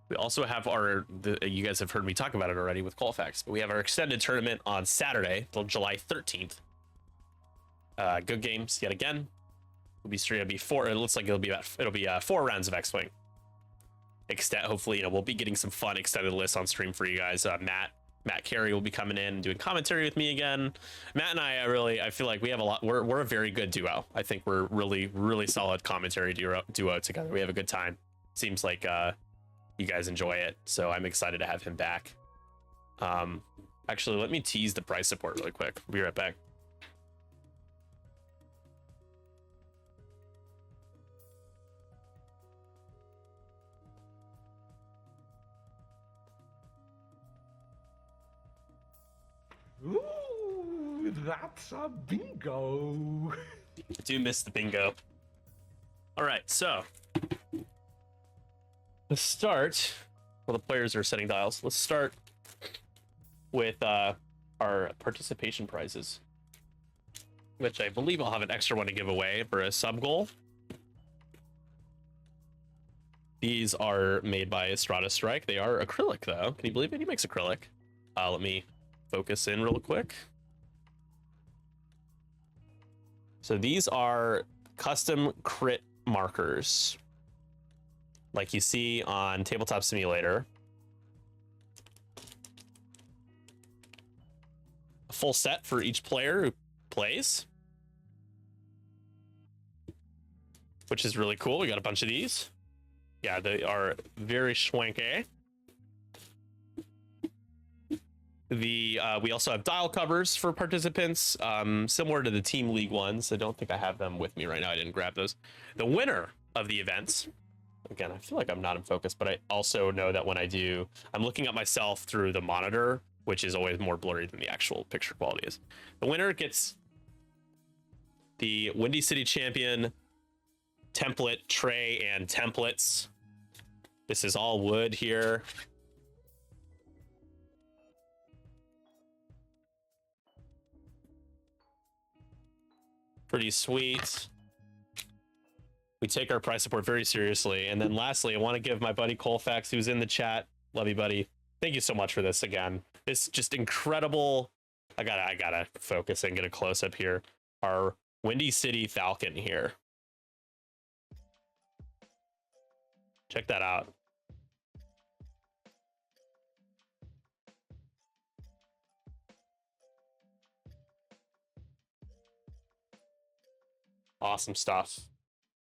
We also have you guys have heard me talk about it already with Colfax, but we have our extended tournament on Saturday till July 13th. Good games yet again. It'll be four. It looks like it'll be 4 rounds of X-Wing. Hopefully, we'll be getting some fun extended lists on stream for you guys. Matt Carey will be coming in and doing commentary with me again. Matt and I feel like we have a lot. We're a very good duo. I think we're really solid commentary duo together. We have a good time. Seems like you guys enjoy it, so I'm excited to have him back. Actually, let me tease the price support really quick. We'll be right back. Ooh, that's a bingo. I do miss the bingo. All right, so let's start. Well, the players are setting dials. Let's start with our participation prizes, which I believe I'll have an extra one to give away for a sub goal. These are made by Estrada Strike. They are acrylic, though. Can you believe it? He makes acrylic. Let me focus in real quick. So these are custom crit markers, like you see on Tabletop Simulator. A full set for each player who plays, which is really cool. We got a bunch of these. Yeah, they are very swanky. We also have dial covers for participants, similar to the Team League ones. I don't think I have them with me right now. I didn't grab those. The winner of the events, again, I feel like I'm not in focus, but I also know that when I do, I'm looking at myself through the monitor, which is always more blurry than the actual picture quality is. The winner gets the Windy City Champion template tray and templates. This is all wood here. Pretty sweet. We take our price support very seriously. And then lastly, I want to give my buddy Colfax, who's in the chat. Love you, buddy. Thank you so much for this again. It's just incredible. I gotta focus and get a close up here. Our Windy City Falcon here. Check that out. Awesome stuff.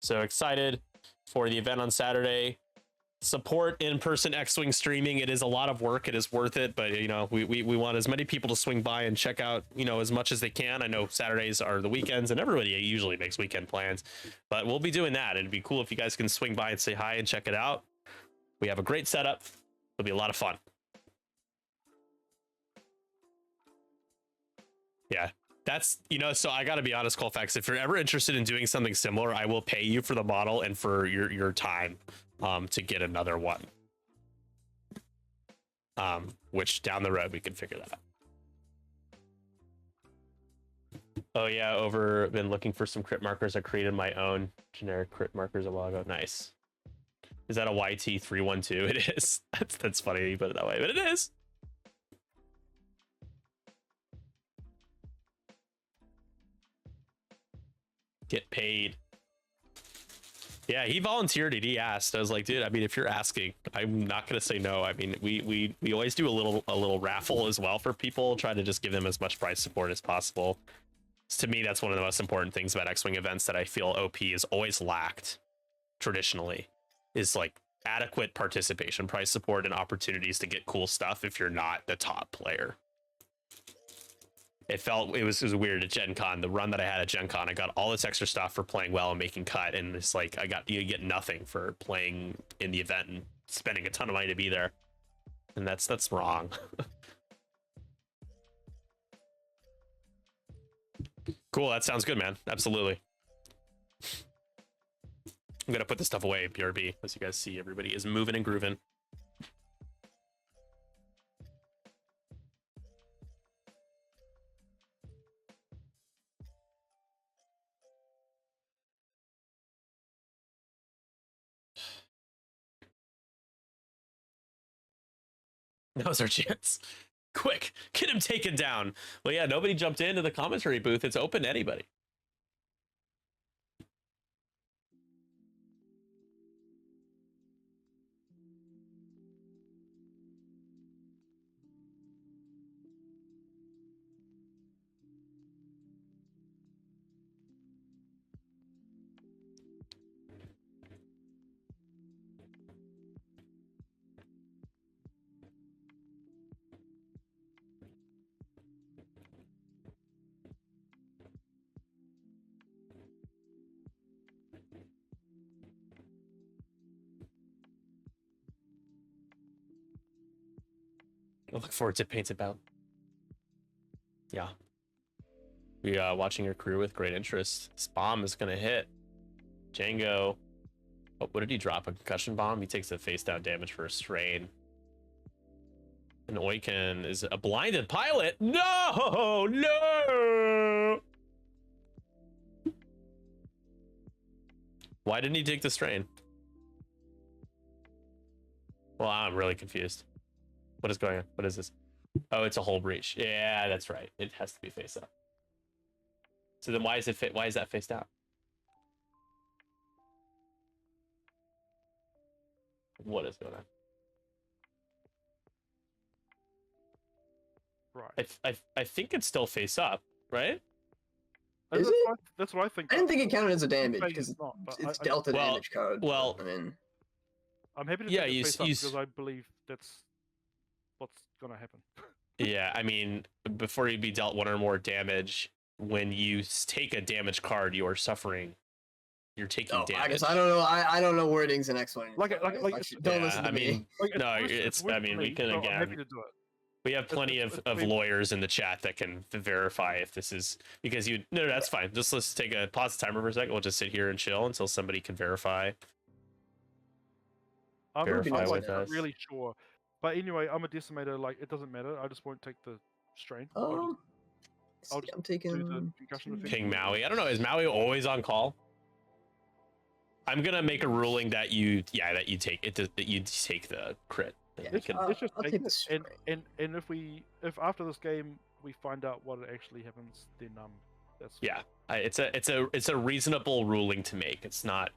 So excited for the event on Saturday. Support in-person X-Wing streaming. It is a lot of work. It is worth it, but we want as many people to swing by and check out as much as they can. I know Saturdays are the weekends and everybody usually makes weekend plans, but we'll be doing that. It'd be cool if you guys can swing by and say hi and check it out. We have a great setup. It'll be a lot of fun. Yeah. That's, so I got to be honest, Colfax, if you're ever interested in doing something similar, I will pay you for the model and for your time to get another one. Which down the road we can figure that out. Oh yeah, been looking for some crit markers. I created my own generic crit markers a while ago. Nice. Is that a YT312? It is. That's funny you put it that way, but it is. Get paid. Yeah, he volunteered it. He asked. I was like, dude, I mean, if you're asking, I'm not gonna say no. I mean, we always do a little raffle as well for people, try to just give them as much prize support as possible. To me, that's one of the most important things about X-Wing events that I feel OP has always lacked traditionally, is like adequate participation, prize support, and opportunities to get cool stuff if you're not the top player. It was weird at Gen Con. The run that I had at Gen Con, I got all this extra stuff for playing well and making cut, and it's like you get nothing for playing in the event and spending a ton of money to be there, and that's wrong. Cool, that sounds good, man. Absolutely. I'm gonna put this stuff away, BRB, as you guys see, everybody is moving and grooving. Now's our chance. Quick, get him taken down. Well, yeah, nobody jumped into the commentary booth. It's open to anybody. I look forward to Painted Bout. Yeah. We watching your career with great interest. This bomb is gonna hit. Django. Oh, what did he drop? A concussion bomb? He takes the face down damage for a strain. And Oiken is a blinded pilot. No! No! Why didn't he take the strain? Well, I'm really confused. What is going on? What is this? Oh, it's a hull breach. Yeah, that's right. It has to be face up. So then why is that face down? What is going on? Right. I think it's still face up, right? That's Is it? that's what I think. I didn't think it counted as a damage Maybe because it's not, but it's I- delta Well- damage code. well- I mean, I'm happy to Yeah, take it you face up you because I believe that's what's gonna happen. Yeah, I mean, before you be dealt one or more damage, when you take a damage card, you are suffering. You're taking oh, damage. I guess I don't know. I don't know wordings in X-Wing. Like- don't Yeah, listen to I me. mean, Like, no, works- it's. works I for mean, we me, can so I'm happy again. to do it. We have plenty it's of been- lawyers in the chat that can verify if this is because you. No, that's fine. Just let's take a pause the timer for a second. We'll just sit here and chill until somebody can verify. I'm Verify like with not us. really sure, but anyway, I'm a decimator. Like it doesn't matter. I just won't take the strain. I'll I'll I'm do taking the concussion effect. King Maui. I don't know. Is Maui always on call? I'm gonna make a ruling that you take it. That you take the crit. Yeah, We can- Let's just I'll take take it. the strain. And if after this game we find out what actually happens, then that's yeah, it's a reasonable ruling to make. It's not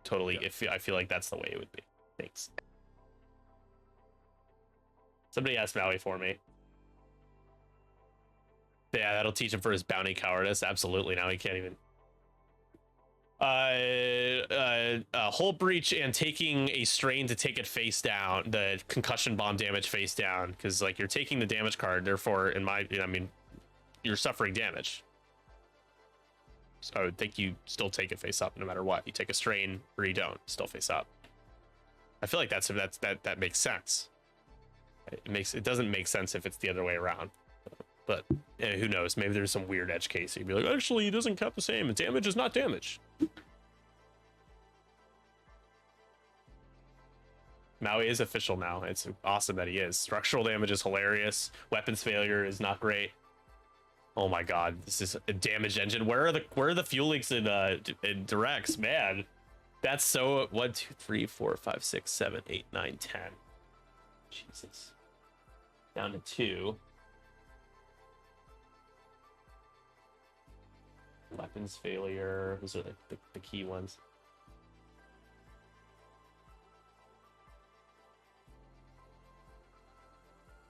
totally. I feel like that's the way it would be. Thanks. Somebody asked Maui for me. Yeah, that'll teach him for his bounty cowardice. Absolutely. Now he can't even. Hull breach and taking a strain to take it face down, the concussion bomb damage face down, because like you're taking the damage card, therefore I mean you're suffering damage. So I would think you still take it face up no matter what. You take a strain or you don't, still face up. I feel like that makes sense. It doesn't make sense if it's the other way around. But who knows? Maybe there's some weird edge case. You'd be like, actually, it doesn't count the same. Damage is not damage. Maui is official now. It's awesome that he is. Structural damage is hilarious. Weapons failure is not great. Oh my god, this is a damaged engine. Where are the fuel leaks in directs, man? That's so 1, 2, 3, 4, 5, 6, 7, 8, 9, 10. Jesus. Down to 2. Weapons failure. Those are the key ones.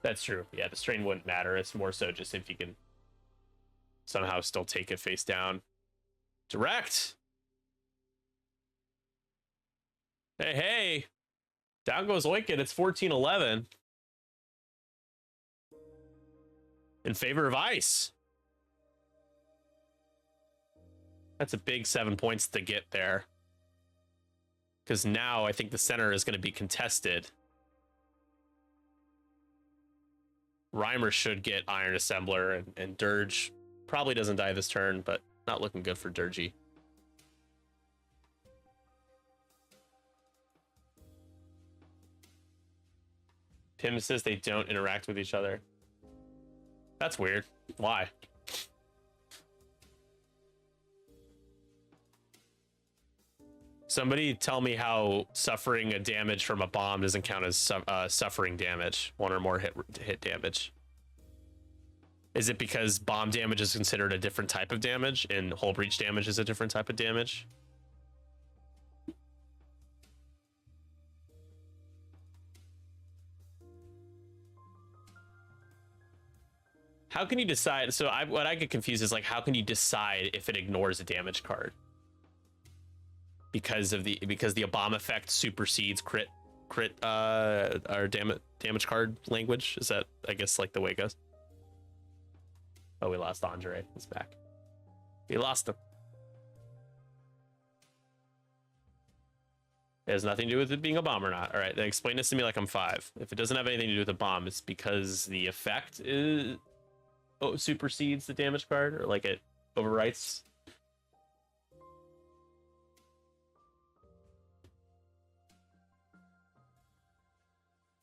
That's true. Yeah, the strain wouldn't matter. It's more so just if you can somehow still take it face down. Direct. Hey, hey. Down goes Lincoln. It's 14-11. In favor of Ice. That's a big 7 points to get there. Because now I think the center is going to be contested. Reimer should get Iron Assembler, and Dirge probably doesn't die this turn, but not looking good for Dirgy. Pim says they don't interact with each other. That's weird. Why? Somebody tell me how suffering a damage from a bomb doesn't count as suffering damage, 1 or more hit damage. Is it because bomb damage is considered a different type of damage and hull breach damage is a different type of damage? How can you decide? So what I get confused is like, how can you decide if it ignores a damage card? Because the bomb effect supersedes crit or damage card language. Is that, I guess, like the way it goes? Oh, we lost Andre. He's back. We lost him. It has nothing to do with it being a bomb or not. All right, then explain this to me like I'm 5. If it doesn't have anything to do with the bomb, it's because the effect supersedes the damage card, or like it overwrites.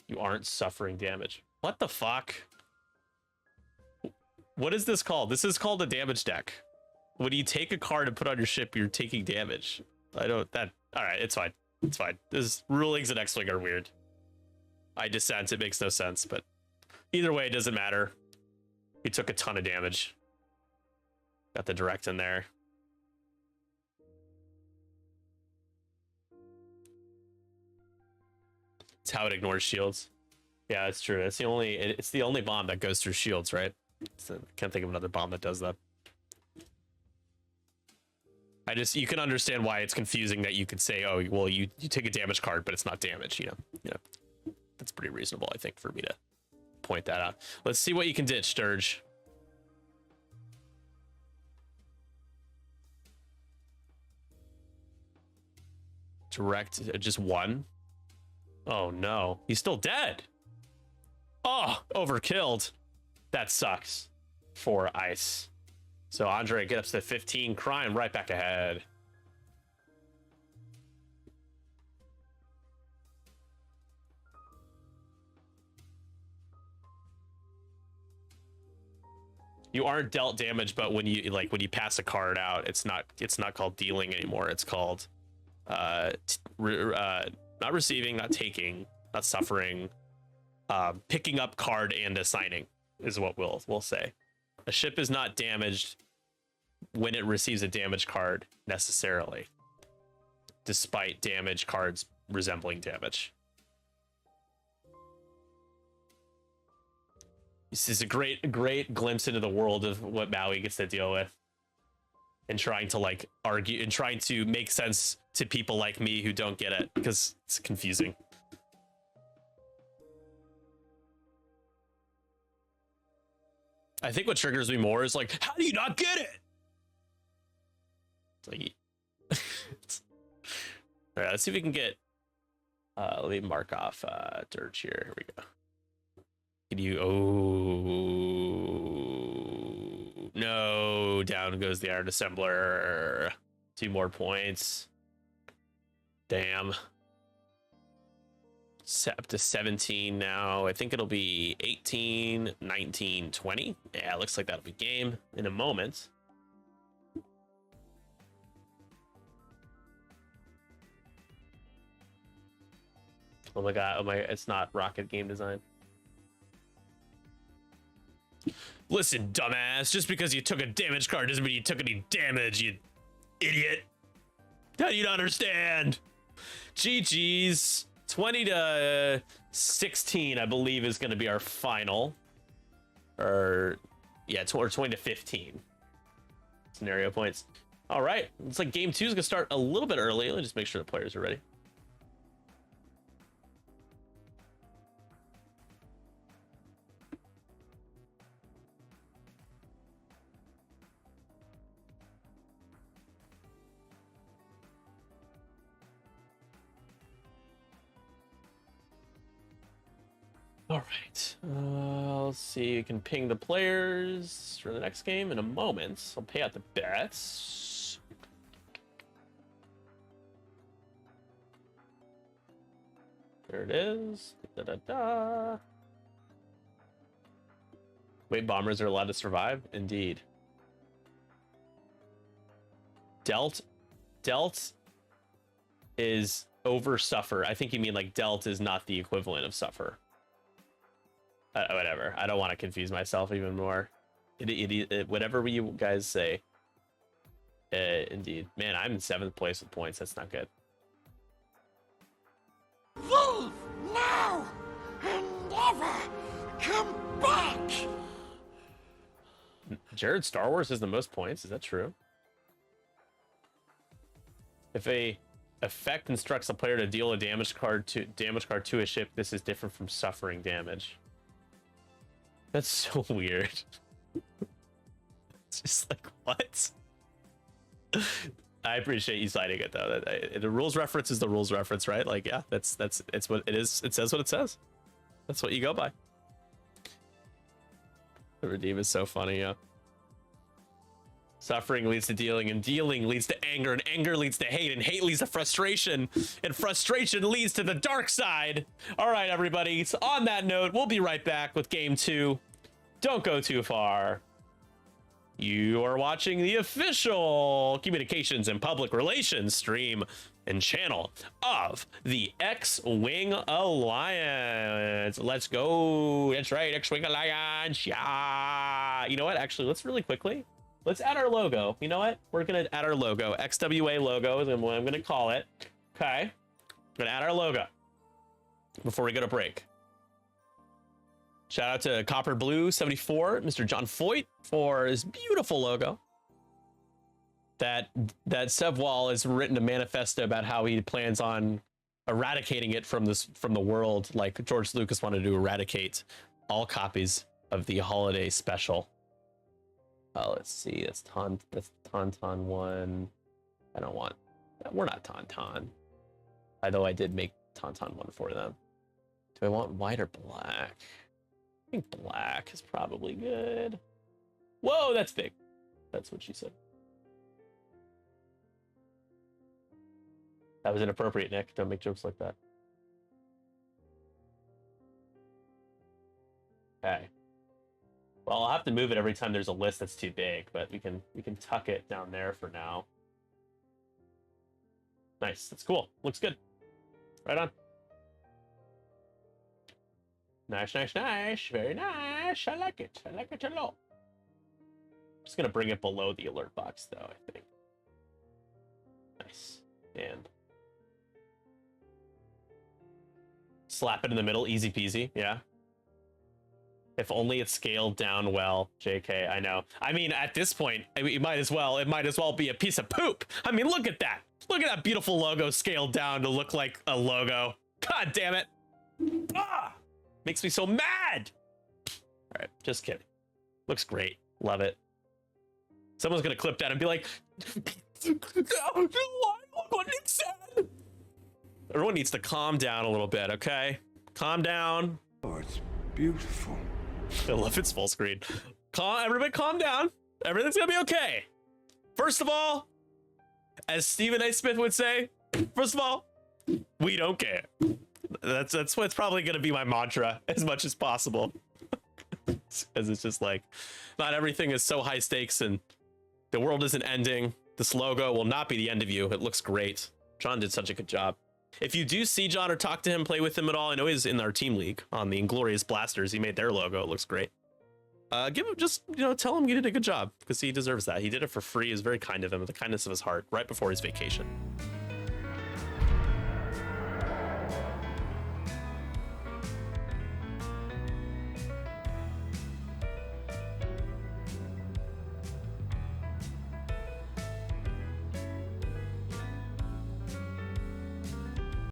You aren't suffering damage. What the fuck? What is this called? This is called a damage deck. When you take a card and put on your ship, you're taking damage. All right, it's fine. It's fine. This rulings and X-Wing are weird. I dissent. It makes no sense, but either way, it doesn't matter. He took a ton of damage. Got the direct in there. It's how it ignores shields. Yeah, it's true. It's the only bomb that goes through shields, right? So I can't think of another bomb that does that. You can understand why it's confusing that you could say, oh, well, you take a damage card, but it's not damage, you know. That's pretty reasonable, I think, for me to point that out. Let's see what you can ditch, Dirge. Direct, just 1. Oh no, he's still dead. Oh, overkilled. That sucks for Ice. So Andre gets to 15, crime right back ahead. You aren't dealt damage, but when you pass a card out, it's not called dealing anymore. It's called not receiving, not taking, not suffering. Picking up card and assigning is what we'll say. A ship is not damaged when it receives a damage card necessarily, despite damage cards resembling damage. This is a great glimpse into the world of what Maui gets to deal with, and trying to like argue and trying to make sense to people like me who don't get it because it's confusing. I think what triggers me more is like, how do you not get it? It's like, all right, let's see if we can get. Let me mark off Dirge here. Here we go. Can you? Oh no! Down goes the Iron Assembler. 2 more points. Damn. Up to 17 now. I think it'll be 18, 19, 20. Yeah, it looks like that'll be game in a moment. Oh my god, it's not Rocket Game Design. Listen, dumbass, just because you took a damage card doesn't mean you took any damage, you idiot. How do you not understand? GG's. 20 to 16, I believe, is going to be our final. Or, yeah, or 20 to 15. Scenario points. All right, looks like game 2 is going to start a little bit early. Let me just make sure the players are ready. All right, let's see. You can ping the players for the next game in a moment. I'll pay out the bets. There it is. Da, da, da. Wait, bombers are allowed to survive? Indeed. Delt is over suffer. I think you mean like Delt is not the equivalent of suffer. Whatever. I don't want to confuse myself even more. Whatever you guys say. Indeed. Man, I'm in 7th place with points. That's not good. Leave now and never come back. Jared, Star Wars has the most points. Is that true? If a effect instructs a player to deal a damage card to a ship, this is different from suffering damage. That's so weird. It's just like, what? I appreciate you citing it though. The rules reference is the rules reference, right? Like, yeah, it's what it is. It says what it says. That's what you go by. The redeem is so funny, yeah. Suffering leads to dealing, and dealing leads to anger, and anger leads to hate, and hate leads to frustration, and frustration leads to the dark side. All right, everybody. So on that note, we'll be right back with game 2. Don't go too far. You are watching the official communications and public relations stream and channel of the X-Wing Alliance. Let's go. That's right, X-Wing Alliance. Yeah. You know what? Actually, let's really quickly. Let's add our logo. You know what? We're going to add our logo. XWA logo is what I'm going to call it. Okay. We're going to add our logo before we go to break. Shout out to Copper Blue 74, Mr. John Foyt, for his beautiful logo. That Sevwall has written a manifesto about how he plans on eradicating it from the world, like George Lucas wanted to eradicate all copies of the holiday special. Let's see, that's Tauntaun 1. I don't want, we're not Tauntaun. Although I did make Tauntaun 1 for them. Do I want white or black? I think black is probably good. Whoa, that's big. That's what she said. That was inappropriate, Nick. Don't make jokes like that. Okay. Well, I'll have to move it every time there's a list that's too big, but we can tuck it down there for now. Nice. That's cool. Looks good. Right on. Nice, nice, nice. Very nice. I like it. I like it a lot. Just gonna bring it below the alert box, though, I think. Nice. And slap it in the middle. Easy peasy. Yeah. If only it's scaled down well, JK, I know. I mean, at this point, it might as well be a piece of poop. I mean, look at that. Look at that beautiful logo scaled down to look like a logo. God damn it. Ah! Makes me so mad. All right, just kidding. Looks great. Love it. Someone's gonna clip that and be like, what it said. Everyone needs to calm down a little bit, okay? Calm down. Oh, it's beautiful. I love its full screen. Everybody calm down. Everything's gonna be okay. First of all, as Stephen A. Smith would say, first of all, we don't care. That's what's probably gonna be my mantra as much as possible. Because it's just like, not everything is so high stakes and the world isn't ending. This logo will not be the end of you. It looks great. John did such a good job. If you do see John or talk to him, play with him at all, I know he's in our team league on the Inglorious Blasters. He made their logo. It looks great. Give him just, tell him he did a good job because he deserves that. He did it for free. It was very kind of him, the kindness of his heart, right before his vacation.